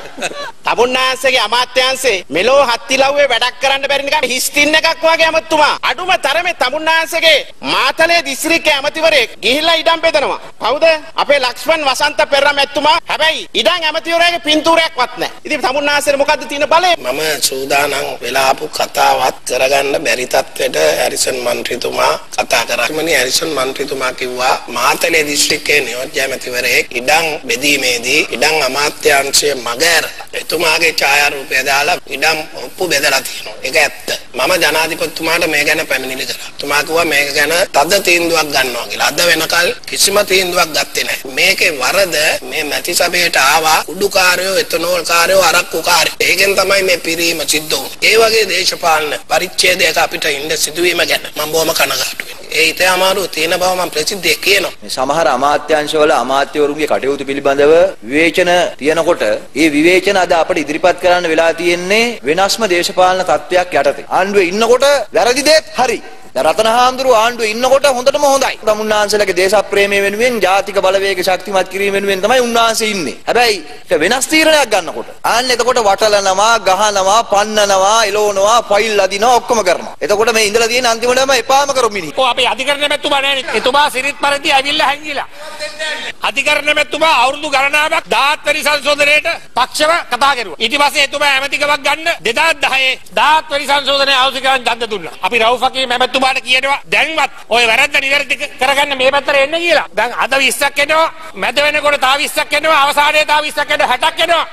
තමුන්නාන්සේගේ අමාත්‍යාංශේ මෙලෝ හත්තිලව්වේ වැඩක් කරන්න බැරි නිකන් හිස්ටින් එකක් වගේ ඇමතුමා. අඩුම තරමේ තමුන්නාන්සේගේ මාතලේ දිස්ත්‍රික්කයේ ඇමතිවරයෙක් ගිහිල්ලා ඉඩම් බෙදනවා. කවුද? අපේ ලක්ෂ්මන් වසන්ත පෙරේරා මැතිතුමා. හැබැයි ඉඩම් ඇමතිවරයාගේ පින්තූරයක්වත් නැහැ. ඉතින් තමුන්නාන්සේට මොකද්ද තියෙන බලය? මම සූදානම් වෙලා ආපු කතාවත් කරගන්න බැරි තත්ත්වෙට හැරිසන් මන්ත්‍රීතුමා කතා කරා. මනේ හැරිසන් මන්ත්‍රීතුමා කිව්වා මාතලේ දිස්ත්‍රික්කයේ නියෝජ්‍ය ඇමතිවරයෙක් ඉඩම් බෙදීමේදී ඉඩම් අමාත්‍යාංශයේ මගහැර එතුමාගේ ඡායාරූපය දාලා ඉඩම් ඔප්පු බෙදලා තියෙනවා. ඒක ඇත්ත. මම ජනාධිපතිතුමාට මේ ගැන පැමිණිලි කරා. තුමා කිව්වා මේක ගැන තද තීන්දුවක් ගන්නවා කියලා. අද වෙනකල් කිසිම තීන්දුවක් ගත්තේ නැහැ. මේකේ වරද මේ මැති සභාවට ආවා කුඩුකාරයෝ, එතනෝල් කාරයෝ, අරක්කු කාරයෝ. ඒකෙන් තමයි මේ පිරීම සිද්ධ වුනේ. ඒ වගේ දේශපාලන පරිච්ඡේදයක අපිට ඉන්න සිදුවීම ගැන මම බොහොම කනගාටු වෙනවා. ඒ හිතේ අමාරුව තියෙන බව මම ප්‍රසිද්ධියේ කියනවා. මේ සමහර අමාත්‍යාංශවල අමාත්‍යවරුන්ගේ කටයුතු පිළිබඳව විවේචන තියෙනකොට ඒ විවේචන අද අපිට ඉදිරිපත් කරන්න වෙලා තියෙන්නේ වෙනස්ම දේශපාලන තත්ත්වයක් යටතේ. ආණ්ඩුවේ ඉන්නකොට වැරදි දෙයක් හරි. රතන හාමුදුරුවෝ ආණ්ඩුවේ ඉන්නකොට හොඳටම හොඳයි. තමුන්නාන්සේලාගේ දේශප්‍රේමය වෙනුවෙන් ජාතික බලවේග ශක්තිමත් කිරීම වෙනුවෙන් තමයි උන්වහන්සේ ඉන්නේ. හැබැයි ඒක වෙනස් තීරණයක් ගන්නකොට ආන්න එතකොට වටලනවා, ගහනවා, පන්නනවා, එලවනවා, ෆයිල් අදිනවා, ඔක්කොම කරනවා. එතකොට මේ ඉඳලා තියෙන අන්තිමටම එපාම කරු මිනිහ. ඔව් අපේ අධිකරණ මැතිතුමා නෑනේ. එතුමා සිරිත් පරිදි ඇවිල්ලා හැංගිලා. අධිකරණ මැතිතුමා අවුරුදු ගණනාවක් 17 වෙනි සංශෝධනයේට පක්ෂව කතා කරුවා. ඊට පස්සේ එතුමා ඇමතිකමක් ගන්න 2010 17 වෙනි සංශෝධනයේ අවශ්‍ය කරන් ඡන්ද දුන්නා. අපි රවුෆ් හකීම් මැතිතුමාට කියනවා දැන්වත් ඔය වැරද්ද නිවැරදි කරගන්න මේ පැත්තට එන්න කියලා. දැන් අද 20ක් එනවා, මැද වෙනකොට තව 20ක් එනවා, අවසානයේ තව 20ක් එනවා, 60ක් එනවා.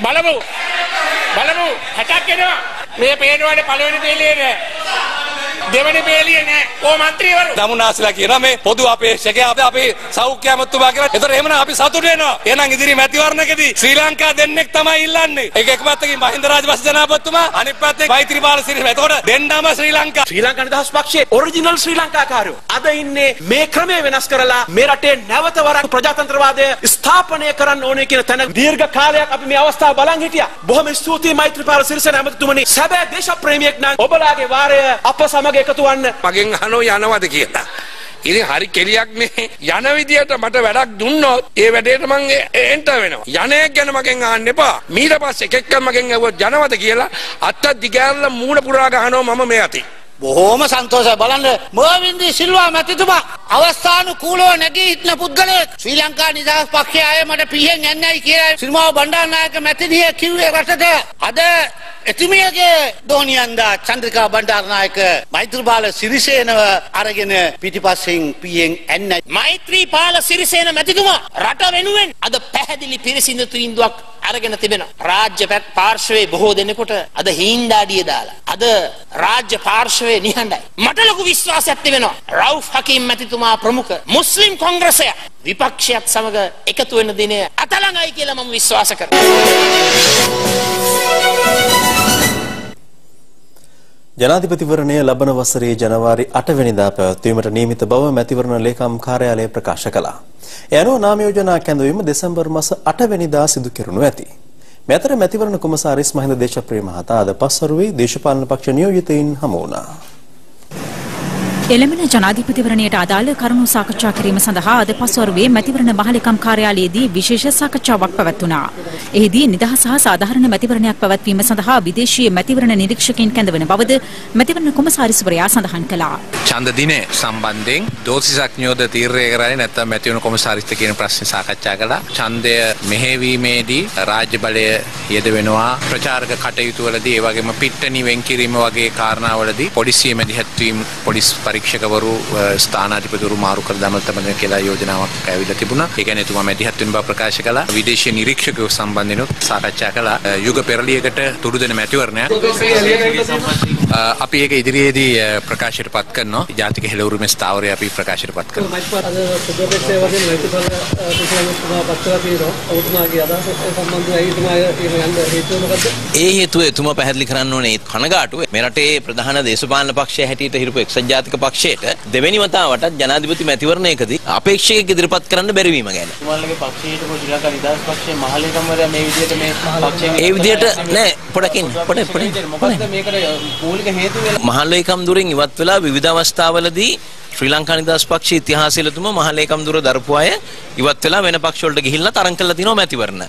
බලමු 60ක් එනවා. මේ පේනවනේ පළවෙනි පේලියේ නෑ. දෙවෙනි පේලියේ නෑ. ඕ മന്ത്രിවරු දමුනාස්ලා කියනවා මේ පොදු අපේක්ෂකයා අපේ සෞඛ්‍ය අමාත්‍යතුමා කියලා. ඒතර එහෙමනම් අපි සතුටු වෙනවා. එහෙනම් ඉදිරි මැතිවරණකදී ශ්‍රී ලංකා දෙන්නෙක් තමයි ඉල්ලන්නේ. ඒක එක පැත්තකින් මහින්ද රාජපක්ෂ ජනාධිපතිතුමා, අනිත් පැත්තේ මෛත්‍රීපාල සිරිසේන. එතකොට දෙන්නම ශ්‍රී ලංකා. ශ්‍රී ලංකා නිදහස් පක්ෂයේ ඔරිජිනල් ශ්‍රී ලංකාකාරයෝ අද ඉන්නේ මේ ක්‍රමය වෙනස් කරලා මේ රටේ නැවත වරක් ප්‍රජාතන්ත්‍රවාදය ස්ථාපනය කරන්න ඕනේ කියන තැන දීර්ඝ කාලයක් අපි මේ අවස්ථාව බලන් හිටියා. බොහොම ස්තුතියි මෛත්‍රීපාල සිරිසේන ඇමතිතුමනි. සැබෑ දේශප්‍රේමියෙක් නම් ඔබලාගේ වාරය අප සමග එකතු වන්න. මගෙන් අහනෝ යනවද කියලා. ඉතින් හරි කෙලියක් නේ. යන විදියට මට වැඩක් දුන්නොත් ඒ වැඩේට මං එන්ටර් වෙනවා. යන්නේ ගැන මගෙන් අහන්න එපා. ඊට පස්සේ එකෙක්ක මගෙන් ඇහුවොත් යනවද කියලා අත්ත දිගෑරලා මූණ පුරා ගහනවා මම මේ අතේ. බොහෝම සන්තෝෂයි බලන්න මොවින්දි සිල්වා මැතිතුමා අවස්ථානුකූලව නැගී හිටන පුද්ගලයෙක් ශ්‍රී ලංකා නිදහස් පක්ෂයේ අය මට පිහෙන් යන්නයි කියලා සිරිමාව බණ්ඩාරනායක මැතිණිය කිව්වේ රටට. අද එතුමියගේ දෝනියන්දා චන්ද්‍රිකා බණ්ඩාරනායක මෛත්‍රීපාල සිරිසේනව අරගෙන පිටිපස්සෙන් පියෙන් එන්නයි. මෛත්‍රීපාල සිරිසේන මැතිතුමා රට වෙනුවෙන් අද පැහැදිලි පිරිසිදු තීන්දුවක් අරගෙන තිබෙනවා. රාජ්‍ය පාර්ශවයේ බොහෝ දෙනෙකුට අද හිඳාඩිය දාලා අද රාජ්‍ය පාර්ශවයේ නිහඬයි. මට ලොකු විශ්වාසයක් තිබෙනවා. රවුෆ් හකීම් මැතිතුමා ප්‍රමුඛ මුස්ලිම් කොංග්‍රසය විපක්ෂයත් සමග එකතු වෙන දිනය අතලඟයි කියලා මම විශ්වාස කරනවා. ජනාධිපතිවරණය ලබන වසරේ ජනවාරි 8 වෙනිදා පැවැත්වීමට නියමිත බව මැතිවරණ ලේකම් කාර්යාලය ප්‍රකාශ කළා. ඒ අනුව නාම යෝජනා කැඳවීම දෙසැම්බර් මාස 8 වෙනිදා සිදු කෙරෙනු ඇති. මේ අතර මැතිවරණ කොමසාරිස් මහින්ද දේශප්‍රිය මහතා අද පස්වරුවේ දේශපාලන පක්ෂ නියෝජිතයින් හමු වුණා. එළඹෙන ජනාධිපතිවරණයට අදාළ කරුණු සාකච්ඡා කිරීම සඳහා අද පස්වරුවේ මැතිවරණ මහලේකම් කාර්යාලයේදී විශේෂ සාකච්ඡාවක් පැවැත්වුණා. එහිදී නිදහස් සහ සාධාරණ මැතිවරණයක් පැවැත්වීම සඳහා විදේශීය මැතිවරණ නිරීක්ෂකයින් කැඳවන බවද මැතිවරණ කොමසාරිස්වරයා සඳහන් කළා. ඡන්ද දිනය සම්බන්ධයෙන් දෝෂිසක් නියෝද තීරණය කරන්නේ නැත්නම් මැතිවරණ කොමසාරිස්ට කියන ප්‍රශ්නේ සාකච්ඡා කළා. ඡන්දය මෙහෙවීමේදී රාජ්‍ය බලය යෙදවෙනවා ප්‍රචාරක කටයුතු වලදී, ඒ වගේම පිට්ටනි වෙන් කිරීම වගේ කාරණාවලදී පොලිසිය මැදිහත්වීම පොලිස් පරීක්ෂකවරු ස්ථානාධිපතිවරු මාරු කර දමන තමයි කියලා යෝජනාවක් ඇවිල්ලා තිබුණා. ඒ කියන්නේ එතුමා මැදිහත් වෙන බව ප්‍රකාශ කළා. විදේශීය නිරීක්ෂකයෝ සම්බන්ධිනුත් සාකච්ඡා කළා. යුග පෙරළියකට තුඩු දෙන මැතිවරණයක්. අපි ඒක ඉදිරියේදී ප්‍රකාශයට පත් කරනවා. ජාතික හෙළ උරුමේ ස්ථාවරය අපි ප්‍රකාශයට පත් කරනවා. ඒ හේතුව එතුමා පැහැදිලි කරන්න ඕනේ කනගාටුව මේ රටේ ප්‍රධාන දේශපාලන පක්ෂය හැටියට හිටපු එක්සත් ජාතික පක්ෂයට දෙවෙනි වතාවට ජනාධිපති මැතිවරණයකදී අපේක්ෂකයෙක් ඉදිරිපත් කරන්න බැරි වීම ගැන. තුමාලගේ පක්ෂයට ශ්‍රී ලංකා නිදහස් පක්ෂයේ මහලේකම්වරයා මේ විදිහට මේ පක්ෂයෙන් ඒ විදිහට නෑ පොඩකින් මොකද මේකට මූලික හේතුව වෙලා මහලේකම් දුරින් ඉවත් වෙලා විවිධ අවස්ථාවලදී ශ්‍රී ලංකා නිදහස් පක්ෂයේ ඉතිහාසයල තුම මහලේකම් දුර දරපු අය ඉවත් වෙලා වෙන පක්ෂ වලට ගිහිල්ලා තරම් කළා තිනවා මැතිවරණ.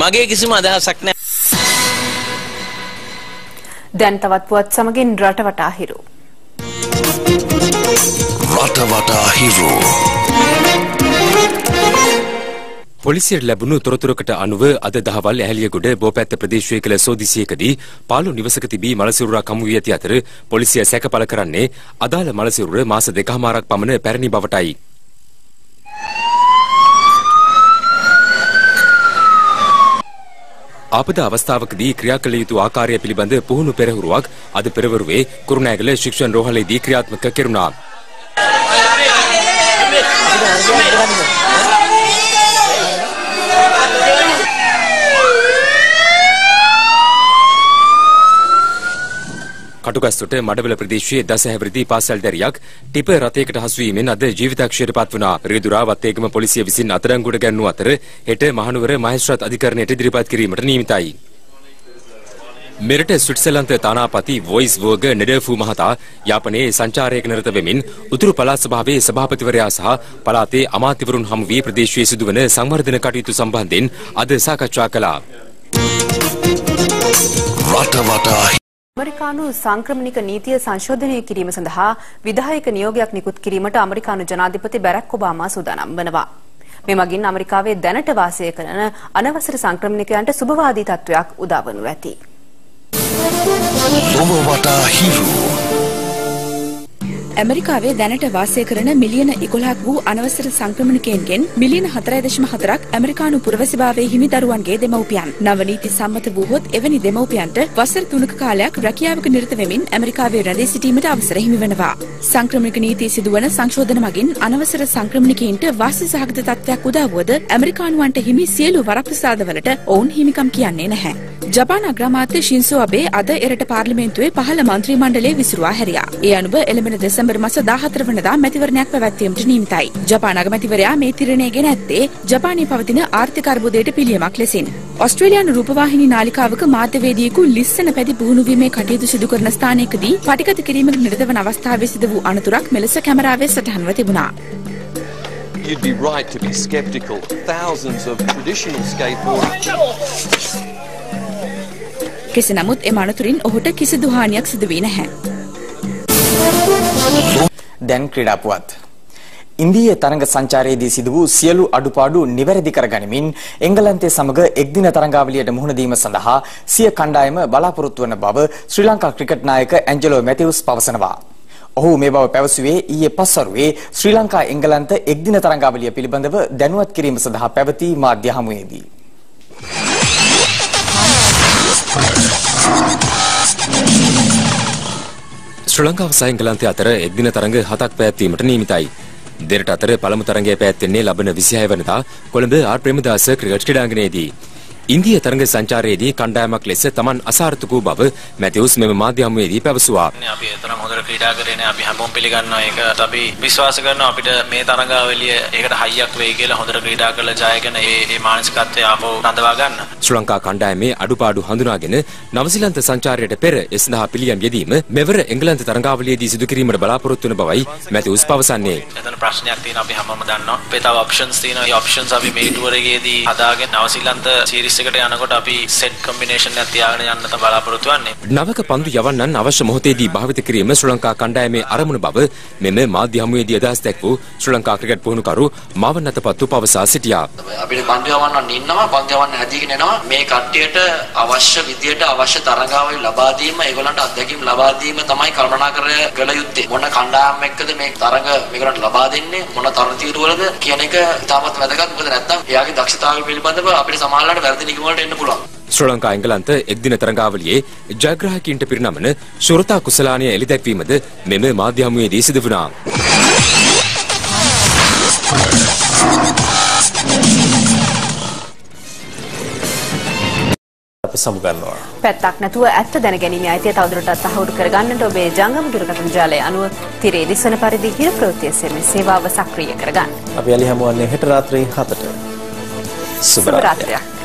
මගේ කිසිම අදහසක් නෑ. දැන් තවත් පුවත් සමගින් රටවටා හිරු. රටවටා හිරු. පොලිසියට ලැබුණු තොරතුරකට අනුව අද දහවල් ඇහැලියගොඩ බෝපැත්ත ප්‍රදේශයේ කළ සෝදිසියකදී පාළු නිවසක තිබී මලසිරුරක් හමු වී ඇති අතර පොලිසිය සැකපල කරන්නේ අදාළ මලසිරුර මාස දෙකමාරක් පමණ පැරණි බවටයි. ආපදා අවස්ථාවකදී ක්‍රියා කළ යුතු ආකාරය පිළිබඳ පුහුණු පෙරහුරුවක් අද පෙරවරුවේ කුරුණෑගල ශික්ෂණ රෝහලේදී ක්‍රියාත්මක කෙරුණා. කටුගස්තොට මඩවල ප්‍රදේශයේ දසහැවිරිදි පාසල් දැරියක් ටිපර් රථයකට හසු වීමෙන් අද ජීවිතක්ෂයට පත් වුණා. රියදුරා වත්තේගම පොලිසිය විසින් අත්අඩංගුවට ගැන්වූ අතර හෙට මහනුවර මහේස්ත්‍රාත් අධිකරණයට ඉදිරිපත් කිරීමට නියමිතයි. මෙරට ස්විට්සර්ලන්ත තානාපති වොයිස් වර්ග නෙඩර්ෆූ මහතා යාපනයේ සංචාරයක නිරත වෙමින් උතුරු පළාත් සභාවේ සභාපතිවරයා සහ පළාතේ අමාත්‍යවරුන් හමු වී ප්‍රදේශයේ සිදුවන සංවර්ධන කටයුතු සම්බන්ධයෙන් අද සාකච්ඡා කළා. රටවටා ඇමරිකානු සංක්‍රමණික නීතිය සංශෝධනය කිරීම සඳහා විධායක නියෝගයක් නිකුත් කිරීමට ඇමරිකානු ජනාධිපති බැරක් ඔබාමා සූදානම් වනවා. මේ මගින් ඇමරිකාවේ දැනට වාසය කරන අනවසර සංක්‍රමණිකයන්ට සුබවාදී තත්ත්වයක් උදා වනු ඇති. ඇමරිකාවේ දැනට වාසය කරන මිලියන 11ක් වූ අනවසර සංක්‍රමණිකයන්ගෙන් මිලියන 4.4ක් ඇමරිකානු පුරවැසිභාවයේ හිමි දරුවන්ගේ දෙමව්පියන්. නව නීති සම්මත වූහොත් එවැනි දෙමව්පියන්ට වසර 3ක කාලයක් රැකියාවක නිරත වෙමින් ඇමරිකාවේ රැඳී සිටීමට අවසර හිමි වෙනවා. සංක්‍රමණික නීතිය සිදුවන සංශෝධන මගින් අනවසර සංක්‍රමණිකයින්ට වාසි සහගත තත්ත්වයක් උදා වුවද ඇමරිකානුවන්ට හිමි සියලු වරප්‍රසාදවලට ඔවුන් හිමිකම් කියන්නේ නැහැ. ජපාන අග්‍රාමාත්‍ය ශින්සෝ අබේ අද එරට පාර්ලිමේන්තුවේ පහළ මන්ත්‍රී මණ්ඩලය විසිරුවා හැරියා. ඒ අනුව එළඹෙන දෙසැම්බර් මාස 14 වනදා මැතිවරණයක් පැවැත්වීමට නියමිතයි. ජපාන අගමැතිවරයා මේ තීරණය ගෙන ඇත්තේ ජපානයේ පවතින ආර්ථික අර්බුදයට පිළියමක් ලෙසින්. ඔස්ට්‍රේලියානු රූපවාහිනී නාලිකාවක මාධ්‍යවේදියෙකු ලිස්සන පැදි පුහුණුවීමේ කටයුතු සිදු කරන ස්ථානයකදී පටිගත කිරීමට නිරත වන අවස්ථාවේ සිදු වූ අනතුරක් මෙලෙස කැමරාවේ සටහන්ව තිබුණා. You'd be right to be skeptical. Thousands of traditional skateboarders. කෙසේ නමුත් එම අනතුරින් ඔහුට කිසිදු හානියක් සිදු වී නැහැ. දැන් ක්‍රීඩා පුවත්. ඉන්දීය තරඟ සංචාරයේදී සිදු වූ සියලු අඩුපාඩු නිවැරදි කර ගනිමින් එංගලන්තය සමග එක්දින තරඟාවලියට මුහුණ දීම සඳහා සිය කණ්ඩායම බලාපොරොත්තු වන බව ශ්‍රී ලංකා ක්‍රිකට් නායක ඇන්ජලෝ මැතිව්ස් පවසනවා. ඔහු මේ බව පැවසුවේ ඊයේ පස්වරුවේ ශ්‍රී ලංකා එංගලන්ත එක්දින තරඟාවලිය පිළිබඳව දැනුවත් කිරීම සඳහා පැවති මාධ්‍ය හමුවේදී. ශ්‍රී ලංකාව සහ එංගලන්තය අතර එක්දින තරඟ 7ක් පැවැත්වීමට නියමිතයි. දෙරට අතර පළමු තරඟය පැවැත්වෙන්නේ ලබන 26 වෙනිදා කොළඹ ආර් ප්‍රේමදාස ක්‍රිකට් ක්‍රීඩාංගණයේදී. ඉන්දිය තරඟ සංචාරයේදී කණ්ඩායමක් ලෙස Taman අසාර්ථක වූ බව මැතිව්ස් මෙම මාධ්‍ය හමුවේදී පැවසුවා. අපි තරම් හොඳට ක්‍රීඩා කරේනේ අපි හැමෝම පිළිගන්නවා ඒක. අපි විශ්වාස කරනවා අපිට මේ තරඟාවලිය ඒකට හයියක් වෙයි කියලා හොඳට ක්‍රීඩා කරලා ජයගෙන ඒ මානසිකත්වය ආපහු රඳවා ගන්න. ශ්‍රී ලංකා කණ්ඩායමේ අඩුපාඩු හඳුනාගෙන නවසීලන්ත සංචාරයට පෙර ඒ සඳහා පිළියම් යෙදීම මෙවර එංගලන්ත තරඟාවලියේදී සිදු කිරීමට බලාපොරොත්තු වන බවයි මැතිව්ස් පවසන්නේ. එතන ප්‍රශ්නයක් තියෙනවා අපි හැමෝම දන්නවා. අපේ තව ඔප්ෂන්ස් තියෙනවා. ඒ ඔප්ෂන්ස් අපි මේ ටුවර් එකේදී හදාගෙන නවසීලන්ත සීරීස් එකට යනකොට අපි සෙට් කොම්බිනේෂන් එකක් තියාගෙන යන්න තමයි බලාපොරොත්තු වෙන්නේ. නවක පන්දු යවන්නන් අවශ්‍ය මොහොතේදී භාවිත කිරීම ශ්‍රී ලංකා කණ්ඩායමේ අරමුණු බව මෙම මාධ්‍ය හමුවේදී අදහස් දැක්වූ ශ්‍රී ලංකා ක්‍රිකට් පුහුණුකරු මාවන් අතපත්තු පවසා සිටියා. අපිට පන්දු යවන්නන් ඉන්නවා පන්දු යවන්න හැදීගෙන එනවා මේ කට්ටියට අවශ්‍ය විදියට අවශ්‍ය තරඟාවලි ලබා දීම ඒගොල්ලන්ට අත්දැකීම් ලබා දීම තමයි කළමනාකරණය කළ යුත්තේ. මොන කණ්ඩායම් එක්කද මේ තරඟ මේගොල්ලන්ට ලබා දෙන්නේ මොන තරතිරු වලද කියන එක ඉතාමත් වැදගත්. මොකද නැත්තම් එයාගේ දක්ෂතාවය පිළිබඳව අපිට සමහරවිට වැරදි නිගමන වලට එන්න පුළුවන්. ශ්‍රී ලංකා එංගලන්ත එක්දින තරඟාවලියේ ජයග්‍රාහකයින්ට පිරිනමන ශුරතා කුසලානය එළිදැක්වීමද මෙම මාධ්‍ය හමුවේදී සිදු වුණා. සමුගන්නවා. පැත්තක් නැතුව ඇත්ත දැනගැනීමේ අයිතිය තවදුරටත් තහවුරු කරගන්නට ඔබේ ජංගම දුරකථන ජාලය අනුව තිරේ දිස්වන පරිදි හිර ප්‍රවෘත්ති SMS සේවාව සක්‍රිය කරගන්න. අපි යලි හමුවන්නේ හෙට රාත්‍රී 7ට. සුබ රාත්‍රියක්.